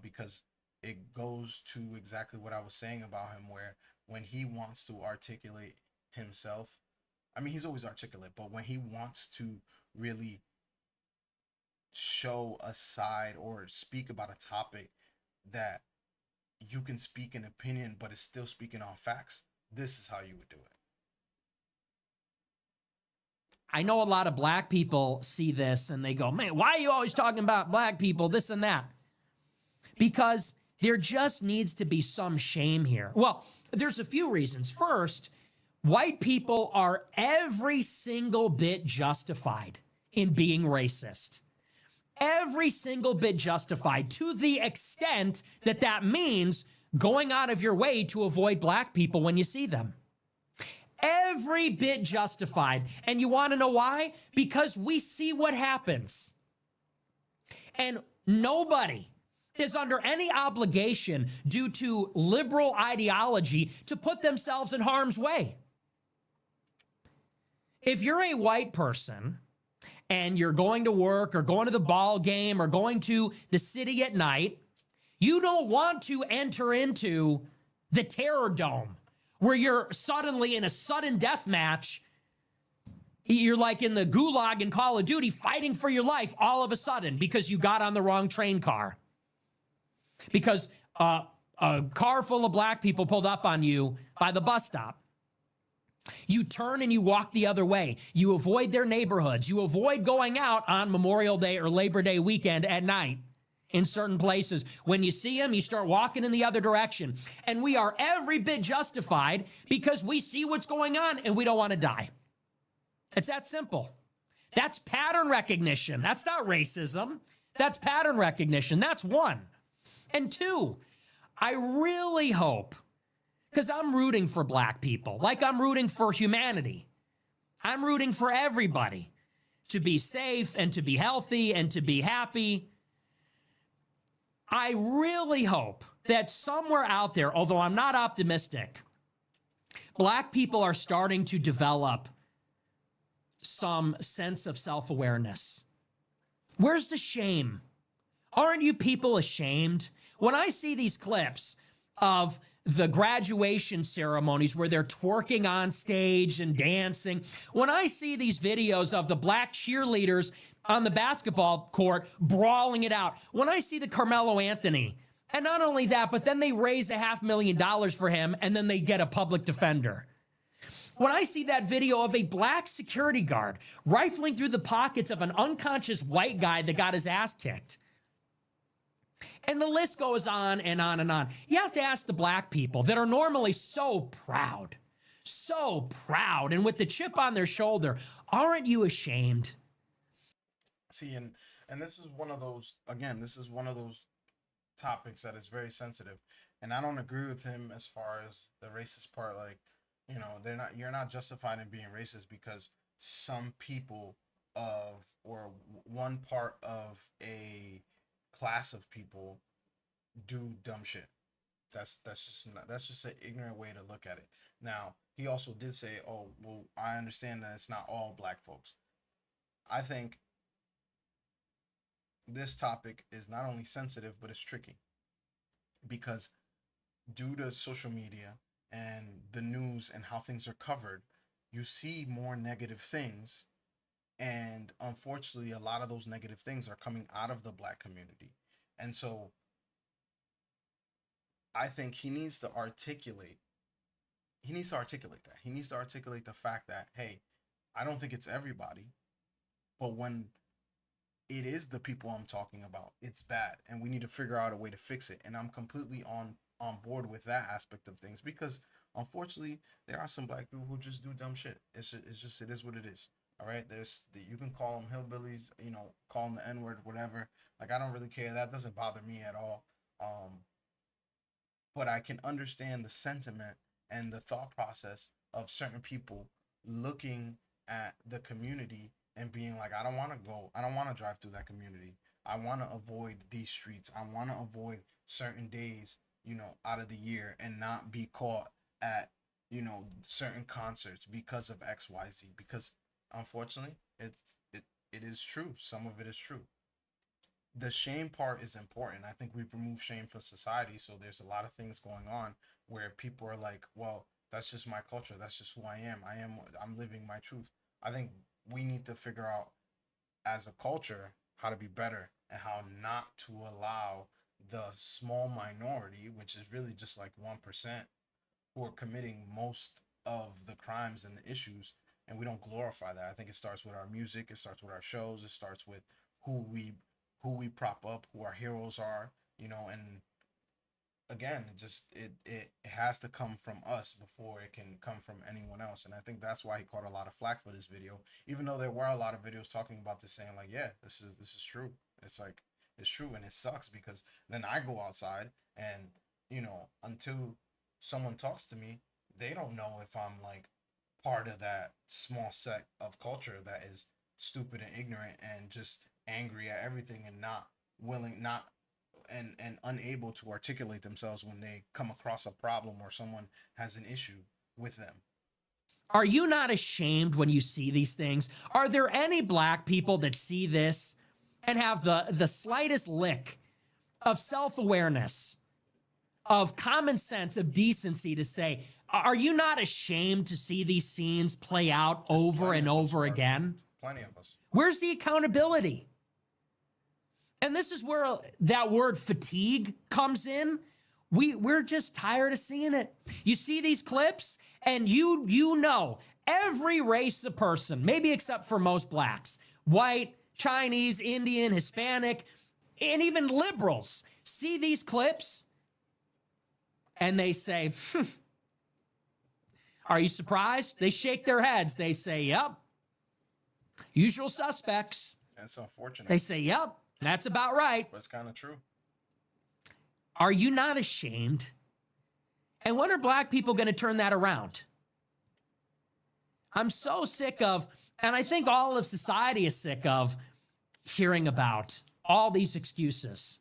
because it goes to exactly what I was saying about him, where when he wants to articulate himself, I mean, he's always articulate, but when he wants to really show a side or speak about a topic that you can speak an opinion but it's still speaking on facts, this is how you would do it. I know a lot of black people see this and they go, man, why are you always talking about black people, this and that? Because there just needs to be some shame here. Well, there's a few reasons. First, white people are every single bit justified in being racist. Every single bit justified, to the extent that that means going out of your way to avoid black people when you see them. Every bit justified. And you want to know why? Because we see what happens. And nobody is under any obligation due to liberal ideology to put themselves in harm's way. If you're a white person and you're going to work or going to the ball game or going to the city at night, you don't want to enter into the terror dome where you're suddenly in a sudden death match. You're like in the gulag in Call of Duty fighting for your life all of a sudden because you got on the wrong train car. Because a car full of black people pulled up on you by the bus stop. You turn and you walk the other way. You avoid their neighborhoods. You avoid going out on Memorial Day or Labor Day weekend at night in certain places. When you see them, you start walking in the other direction. And we are every bit justified because we see what's going on and we don't want to die. It's that simple. That's pattern recognition. That's not racism. That's pattern recognition. That's one. And two, I really hope, because I'm rooting for black people, like I'm rooting for humanity. I'm rooting for everybody to be safe and to be healthy and to be happy. I really hope that somewhere out there, although I'm not optimistic, black people are starting to develop some sense of self-awareness. Where's the shame? Aren't you people ashamed? When I see these clips of the graduation ceremonies where they're twerking on stage and dancing, when I see these videos of the black cheerleaders on the basketball court brawling it out, when I see the Carmelo Anthony, and not only that, but then they raise $500,000 for him and then they get a public defender. When I see that video of a black security guard rifling through the pockets of an unconscious white guy that got his ass kicked, and the list goes on and on and on. You have to ask the black people that are normally so proud, and with the chip on their shoulder, aren't you ashamed? See, and this is one of those, again, this is one of those topics that is very sensitive. And I don't agree with him as far as the racist part. Like, you know, you're not justified in being racist because some people or one part of a class of people do dumb shit. That's just an ignorant way to look at it. Now, he also did say, oh, well, I understand that it's not all black folks. I think this topic is not only sensitive, but it's tricky because due to social media and the news and how things are covered, you see more negative things. And unfortunately, a lot of those negative things are coming out of the black community. And so I think he needs to articulate that. He needs to articulate the fact that, hey, I don't think it's everybody, but when it is the people I'm talking about, it's bad, and we need to figure out a way to fix it. And I'm completely on board with that aspect of things because unfortunately, there are some black people who just do dumb shit. It is what it is. All right, you can call them hillbillies, you know, call them the N-word, whatever. Like, I don't really care. That doesn't bother me at all. But I can understand the sentiment and the thought process of certain people looking at the community and being like, I don't want to drive through that community. I want to avoid these streets. I want to avoid certain days, you know, out of the year and not be caught at, you know, certain concerts because of XYZ. Because unfortunately, it is true. Some of it is true. The shame part is important. I think we've removed shame from society, so there's a lot of things going on where people are like, well, that's just my culture. That's just who I am. I'm living my truth. I think we need to figure out as a culture how to be better and how not to allow the small minority, which is really just like 1%, who are committing most of the crimes and the issues, and we don't glorify that. I think it starts with our music, it starts with our shows, it starts with who we prop up, who our heroes are, you know. And again, it has to come from us before it can come from anyone else. And I think that's why he caught a lot of flack for this video, even though there were a lot of videos talking about this, saying like, yeah, this is true. It's like, it's true. And it sucks because then I go outside and, you know, until someone talks to me, they don't know if I'm like part of that small set of culture that is stupid and ignorant and just angry at everything and not willing, not and unable to articulate themselves when they come across a problem or someone has an issue with them. Are you not ashamed when you see these things? Are there any black people that see this and have the slightest lick of self-awareness, of common sense, of decency to say, are you not ashamed to see these scenes play out over and over again? Plenty of us. Where's the accountability? And this is where that word fatigue comes in. We're just tired of seeing it. You see these clips and you know every race of person, maybe except for most blacks, white, Chinese, Indian, Hispanic, and even liberals see these clips and they say, are you surprised? They shake their heads. They say, yep. Usual suspects. That's unfortunate. They say, yep, that's about right. But it's kind of true. Are you not ashamed? And when are black people going to turn that around? I'm so sick of, and I think all of society is sick of, hearing about all these excuses.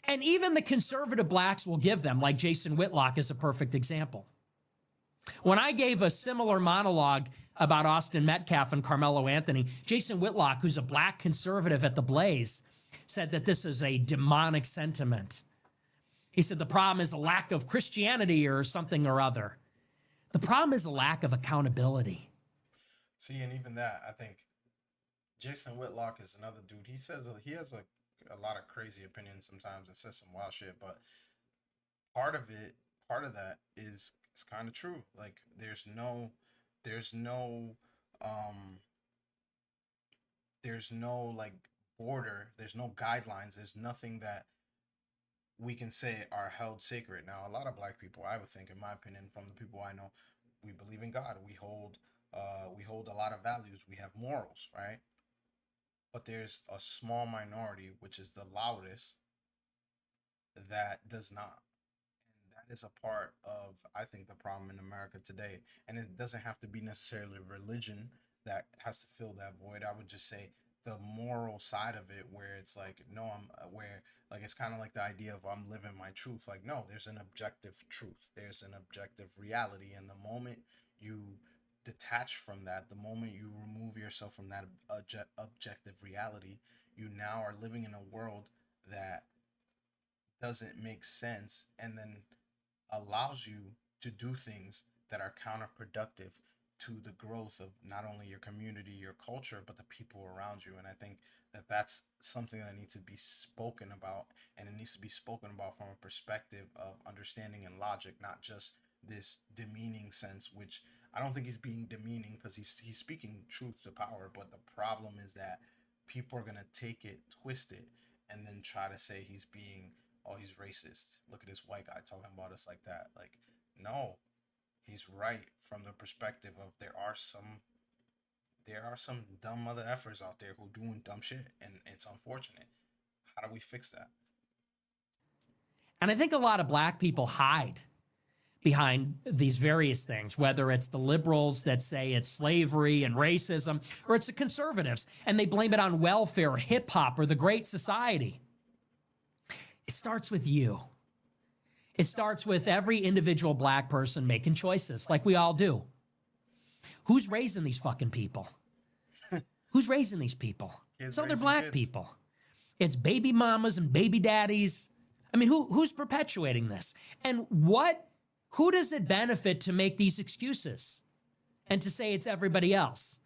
And even the conservative blacks will give them, like Jason Whitlock is a perfect example. When I gave a similar monologue about Austin Metcalf and Carmelo Anthony, Jason Whitlock, who's a black conservative at the Blaze, said that this is a demonic sentiment. He said the problem is a lack of Christianity or something or other. The problem is a lack of accountability. See, and even that, I think Jason Whitlock is another dude. He says he has a lot of crazy opinions sometimes and says some wild shit, but part of that is it's kind of true. Like there's no like border, there's no guidelines, there's nothing that we can say are held sacred. Now, a lot of black people, I would think, in my opinion, from the people I know, we believe in God. We hold a lot of values. We have morals, right? But there's a small minority, which is the loudest, that does not. And that is a part of, I think, the problem in America today. And it doesn't have to be necessarily religion that has to fill that void. I would just say the moral side of it, where it's like, no, it's kind of like the idea of I'm living my truth. Like, no, there's an objective truth. There's an objective reality. And the moment you detach from that, the moment you remove yourself from that objective reality, you now are living in a world that doesn't make sense and then allows you to do things that are counterproductive to the growth of not only your community, your culture, but the people around you. And I think that that's something that needs to be spoken about, and it needs to be spoken about from a perspective of understanding and logic, not just this demeaning sense, which I don't think he's being demeaning because he's speaking truth to power. But the problem is that people are going to take it, twist it, and then try to say he's racist. Look at this white guy talking about us like that. Like, no, he's right from the perspective of there are some dumb mother effers out there who doing dumb shit, and it's unfortunate. How do we fix that? And I think a lot of black people hide behind these various things, whether it's the liberals that say it's slavery and racism, or it's the conservatives, and they blame it on welfare, hip hop, or the Great Society. It starts with you. It starts with every individual black person making choices, like we all do. Who's raising these fucking people? Who's raising these people? It's other black people. It's baby mamas and baby daddies. I mean, who's perpetuating this? And who does it benefit to make these excuses and to say it's everybody else?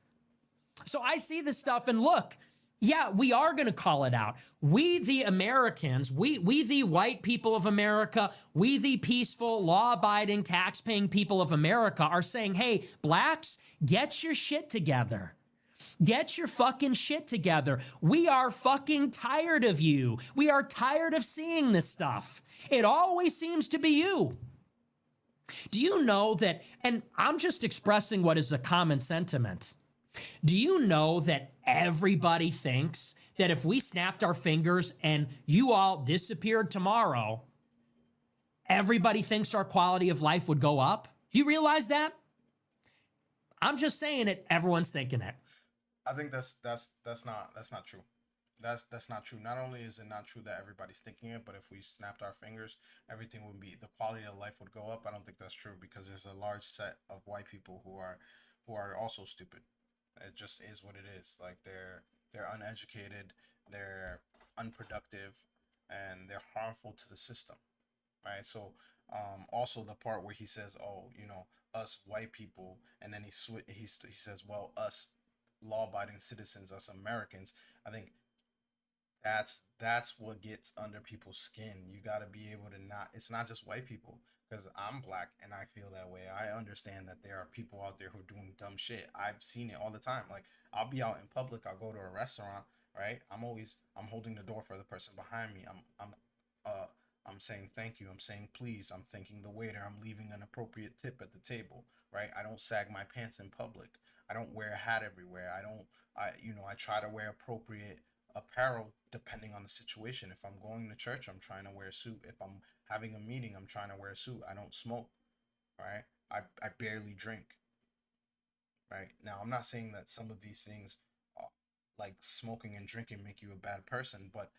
So I see this stuff and look, yeah, we are going to call it out. We, the Americans, we the white people of America, we the peaceful, law-abiding, tax-paying people of America are saying, hey, blacks, get your shit together. Get your fucking shit together. We are fucking tired of you. We are tired of seeing this stuff. It always seems to be you. Do you know that, and I'm just expressing what is a common sentiment. Do you know that everybody thinks that if we snapped our fingers and you all disappeared tomorrow, everybody thinks our quality of life would go up? Do you realize that? I'm just saying it. Everyone's thinking it. I think that's not true. That's not true. Not only is it not true that everybody's thinking it, but if we snapped our fingers, everything would be, the quality of life would go up. I don't think that's true because there's a large set of white people who are who are also stupid. It just is what it is. Like they're uneducated, they're unproductive, and they're harmful to the system, right? So also the part where he says, "Oh, you know, us white people," and then he says, "Well, us law-abiding citizens, us Americans." I think that's what gets under people's skin. You got to be able to not. It's not just white people, because I'm black and I feel that way. I understand that there are people out there who are doing dumb shit. I've seen it all the time. Like I'll be out in public. I'll go to a restaurant. Right. I'm holding the door for the person behind me. I'm saying thank you. I'm saying please. I'm thanking the waiter. I'm leaving an appropriate tip at the table. Right. I don't sag my pants in public. I don't wear a hat everywhere. I try to wear appropriate apparel depending on the situation. If I'm going to church, I'm trying to wear a suit. If I'm having a meeting, I'm trying to wear a suit. I don't smoke, right? I barely drink, right? Now, I'm not saying that some of these things, like smoking and drinking, make you a bad person, but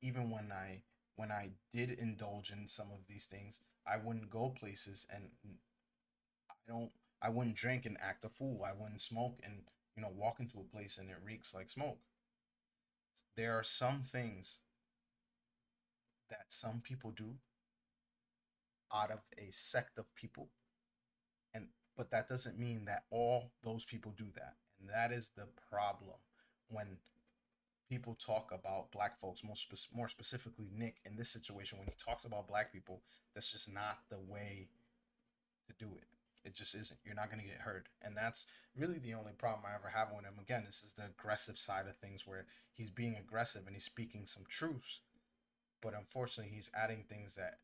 even when I did indulge in some of these things, I wouldn't go places, and I wouldn't drink and act a fool. I wouldn't smoke and walk into a place and it reeks like smoke. There are some things that some people do out of a sect of people, but that doesn't mean that all those people do that. And that is the problem when people talk about black folks, more specifically Nick in this situation. When he talks about black people, that's just not the way to do it. It just isn't. You're not going to get heard. And that's really the only problem I ever have with him. Again, this is the aggressive side of things, where he's being aggressive and he's speaking some truths. But unfortunately, he's adding things that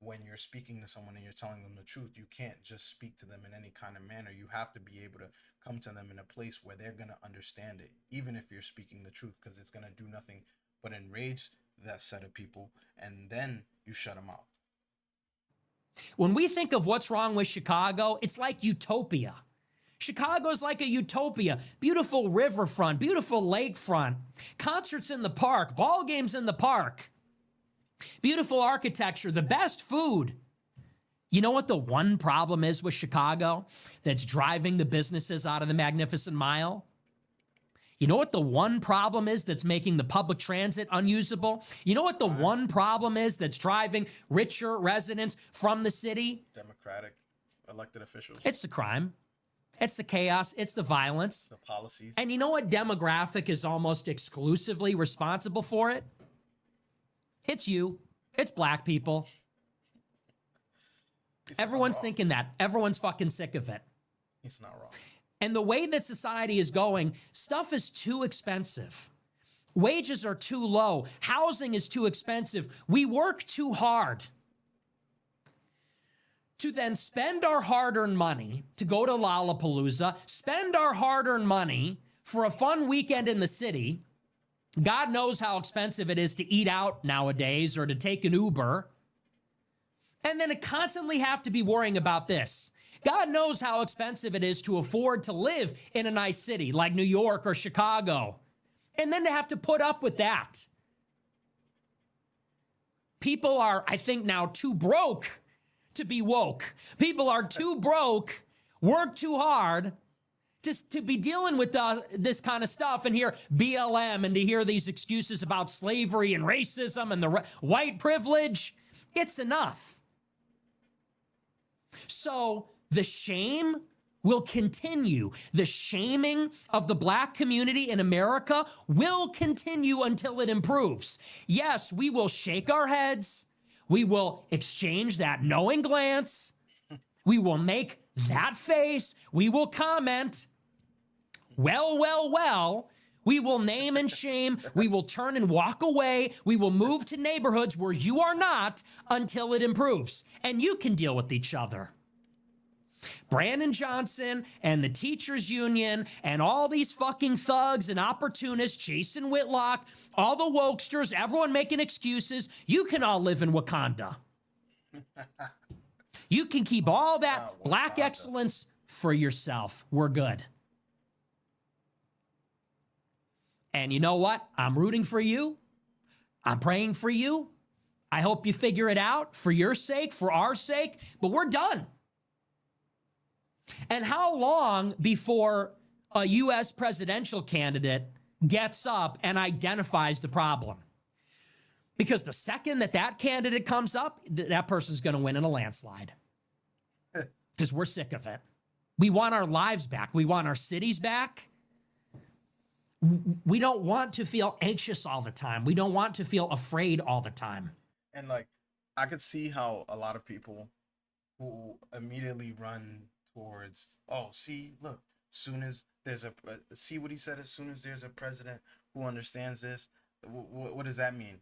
when you're speaking to someone and you're telling them the truth, you can't just speak to them in any kind of manner. You have to be able to come to them in a place where they're going to understand it, even if you're speaking the truth, because it's going to do nothing but enrage that set of people, and then you shut them out. When we think of what's wrong with Chicago, it's like utopia. Chicago's like a utopia. Beautiful riverfront, beautiful lakefront, concerts in the park, ball games in the park, beautiful architecture, the best food. You know what the one problem is with Chicago that's driving the businesses out of the Magnificent Mile? You know what the one problem is that's making the public transit unusable? You know what the one problem is that's driving richer residents from the city? Democratic elected officials. It's the crime. It's the chaos. It's the violence. The policies. And you know what demographic is almost exclusively responsible for it? It's you. It's black people. Everyone's thinking that. Everyone's fucking sick of it. He's not wrong. And the way that society is going, stuff is too expensive. Wages are too low. Housing is too expensive. We work too hard to then spend our hard-earned money to go to Lollapalooza, spend our hard-earned money for a fun weekend in the city. God knows how expensive it is to eat out nowadays or to take an Uber. And then to constantly have to be worrying about this. God knows how expensive it is to afford to live in a nice city like New York or Chicago. And then to have to put up with that. People are, I think, now too broke to be woke. People are too broke, work too hard to be dealing with this kind of stuff and hear BLM and to hear these excuses about slavery and racism and the white privilege. It's enough. So the shame will continue. The shaming of the black community in America will continue until it improves. Yes, we will shake our heads. We will exchange that knowing glance. We will make that face. We will comment. Well. We will name and shame. We will turn and walk away. We will move to neighborhoods where you are not until it improves. And you can deal with each other. Brandon Johnson and the teachers union and all these fucking thugs and opportunists, Jason Whitlock, all the wokesters, everyone making excuses. You can all live in Wakanda. You can keep all that black excellence for yourself. We're good. And you know what? I'm rooting for you. I'm praying for you. I hope you figure it out for your sake, for our sake, but we're done. And how long before a U.S. presidential candidate gets up and identifies the problem? Because the second that candidate comes up, that person's going to win in a landslide. Because we're sick of it. We want our lives back. We want our cities back. We don't want to feel anxious all the time. We don't want to feel afraid all the time. And like, I could see how a lot of people who immediately run towards, oh, see, look, soon as there's see what he said, as soon as there's a president who understands this, what does that mean?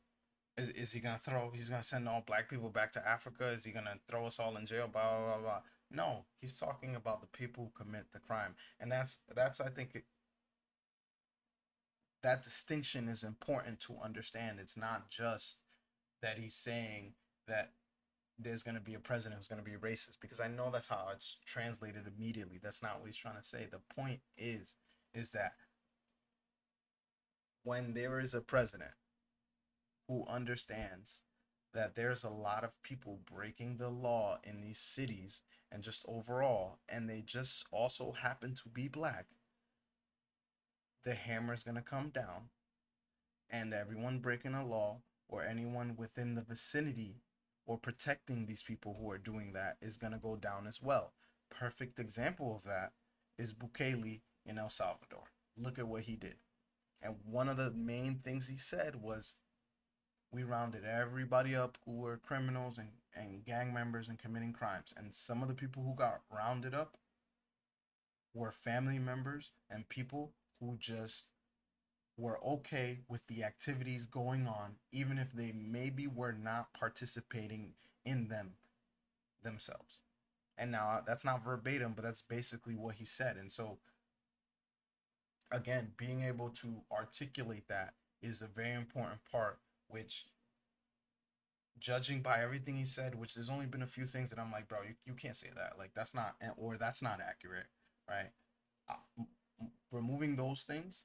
Is he gonna he's gonna send all black people back to Africa? Is he gonna throw us all in jail? Blah, blah, blah, blah. No, he's talking about the people who commit the crime. And that's I think, that distinction is important to understand. It's not just that he's saying that there's going to be a president who's going to be racist, because I know that's how it's translated immediately. That's not what he's trying to say. The point is that when there is a president who understands that there's a lot of people breaking the law in these cities and just overall, and they just also happen to be black, the hammer is going to come down, and everyone breaking a law or anyone within the vicinity or protecting these people who are doing that is going to go down as well. Perfect example of that is Bukele in El Salvador. Look at what he did. And one of the main things he said was, we rounded everybody up who were criminals and gang members and committing crimes. And some of the people who got rounded up were family members and people who just were okay with the activities going on, even if they maybe were not participating in them themselves. And now that's not verbatim, but that's basically what he said. And so, again, being able to articulate that is a very important part, which, judging by everything he said, which there's only been a few things that I'm like, bro, you can't say that. Like, that's not, or that's not accurate, right? Removing those things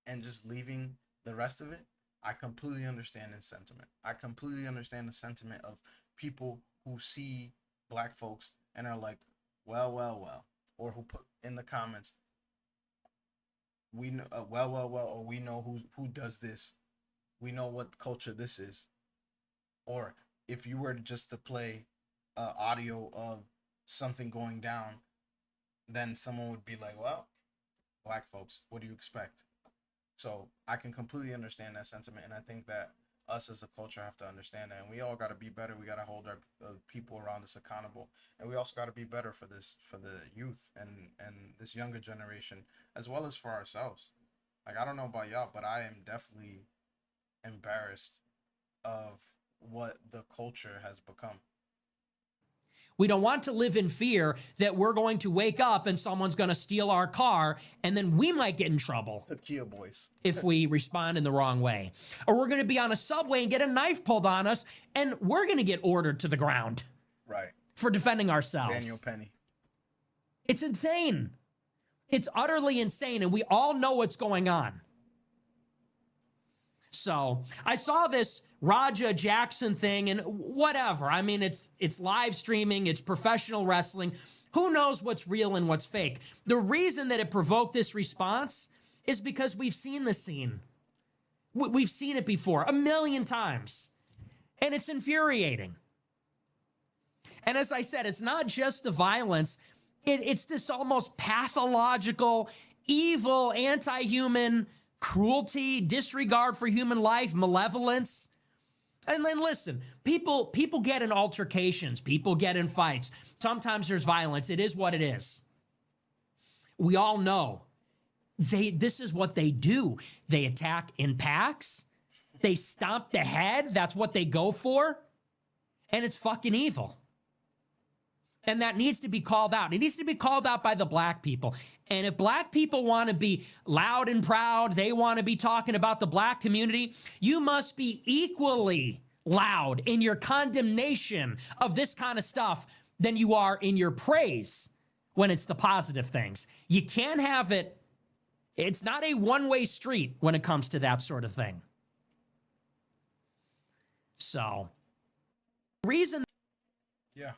and just leaving the rest of it, I completely understand his sentiment. I completely understand the sentiment of people who see black folks and are like, well, or who put in the comments, we know, or we know who does this. We know what culture this is. Or if you were just to play audio of something going down, then someone would be like, well, black folks, what do you expect? So I can completely understand that sentiment, and I think that us as a culture have to understand that, and we all got to be better. We got to hold our people around us accountable, and we also got to be better for the youth and this younger generation, as well as for ourselves. Like, I don't know about y'all, but I am definitely embarrassed of what the culture has become. We don't want to live in fear that we're going to wake up and someone's going to steal our car, and then we might get in trouble. The Kia boys. If we respond in the wrong way. Or we're going to be on a subway and get a knife pulled on us, and we're going to get ordered to the ground. Right. For defending ourselves. Daniel Penny. It's insane. It's utterly insane, and we all know what's going on. So I saw this Raja Jackson thing, and whatever. I mean, it's live streaming, it's professional wrestling. Who knows what's real and what's fake? The reason that it provoked this response is because we've seen the scene. We've seen it before 1 million times, and it's infuriating. And as I said, it's not just the violence. It's this almost pathological, evil, anti-human cruelty, disregard for human life, malevolence. And then listen, people get in altercations, people get in fights. Sometimes there's violence. It is what it is. We all know this is what they do. They attack in packs. They stomp the head. That's what they go for. And it's fucking evil. And that needs to be called out. It needs to be called out by the black people. And if black people want to be loud and proud, they want to be talking about the black community, you must be equally loud in your condemnation of this kind of stuff than you are in your praise when it's the positive things. You can't have it. It's not a one-way street when it comes to that sort of thing. So, reason. Yeah.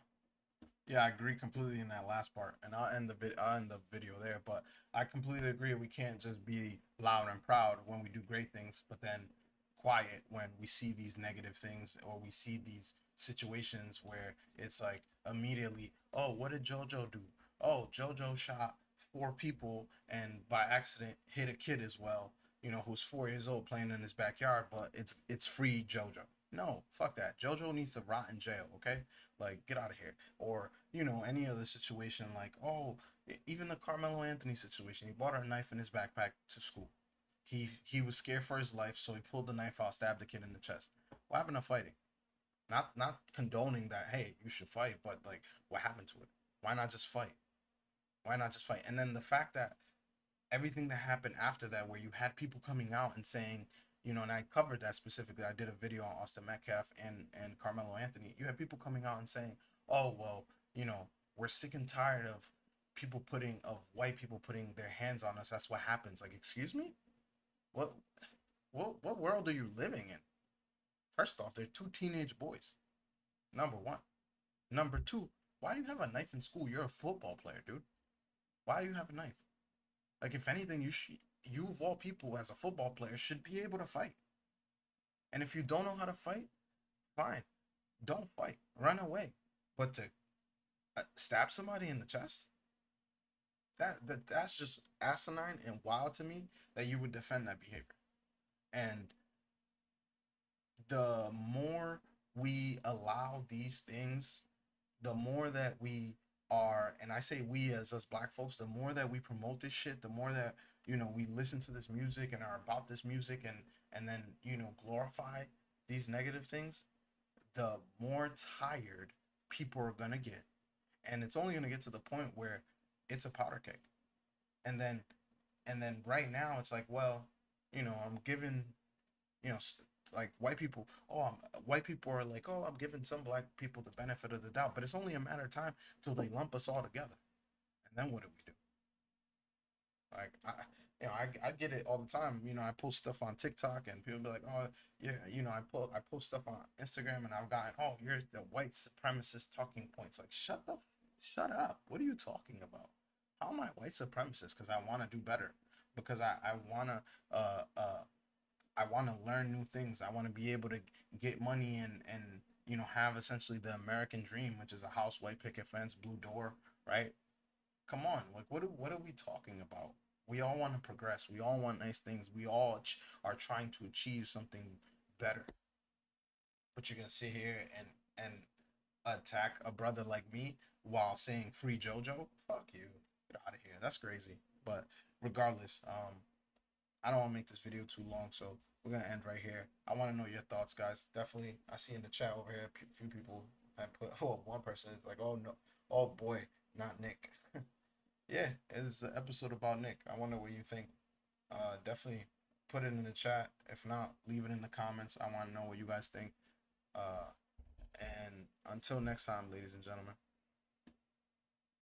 Yeah, I agree completely in that last part, and I'll end the video there. But I completely agree. We can't just be loud and proud when we do great things, but then quiet when we see these negative things or we see these situations where it's like immediately, oh, what did JoJo do? Oh, JoJo shot 4 people and by accident hit a kid as well. You know, who's 4 years old playing in his backyard, but it's free JoJo. No, fuck that. JoJo needs to rot in jail. Okay, like get out of here. Or any other situation like, oh, even the Carmelo Anthony situation. He bought a knife in his backpack to school. He was scared for his life, so he pulled the knife out, stabbed the kid in the chest. What happened to fighting? Not condoning that, hey, you should fight, but like what happened to it? Why not just fight? Why not just fight? And then the fact that everything that happened after that, where you had people coming out and saying, and I covered that specifically. I did a video on Austin Metcalf and Carmelo Anthony. You had people coming out and saying, "Oh well, we're sick and tired of white people putting their hands on us. That's what happens." Like, excuse me, what what world are you living in? First off, they're 2 teenage boys. Number one. Number two, why do you have a knife in school? You're a football player, dude. Why do you have a knife? Like, if anything, you of all people as a football player should be able to fight. And if you don't know how to fight, fine, don't fight, run away. But to stab somebody in the chest, that's just asinine and wild to me that you would defend that behavior. And the more we allow these things, the more that we are, and I say we as us black folks, the more that we promote this shit, the more that we listen to this music and are about this music and then glorify these negative things, the more tired people are gonna get, and it's only gonna get to the point where it's a powder keg, and then right now it's like, well, I'm giving, you know, like white people. White people are like, oh, I'm giving some black people the benefit of the doubt, but it's only a matter of time till they lump us all together, and then what do we do? Like, I get it all the time. I post stuff on TikTok, and people be like, oh, yeah, I post stuff on Instagram, and I've gotten, oh, you're the white supremacist talking points. Like, shut up. What are you talking about? How am I white supremacist? Because I want to do better. Because I wanna I want to learn new things. I want to be able to get money and have essentially the American dream, which is a house, white picket fence, blue door, right? Come on, like what are we talking about? We all want to progress. We all want nice things. We all are trying to achieve something better. But you're gonna sit here and attack a brother like me while saying free JoJo? Fuck you. Get out of here. That's crazy. But regardless, I don't want to make this video too long, so we're gonna end right here. I want to know your thoughts, guys. Definitely, I see in the chat over here a few people have put. Oh, one person is like, "Oh no, oh boy, not Nick." Yeah, it's an episode about Nick. I wonder what you think. Definitely put it in the chat. If not, leave it in the comments. I want to know what you guys think. And until next time, ladies and gentlemen.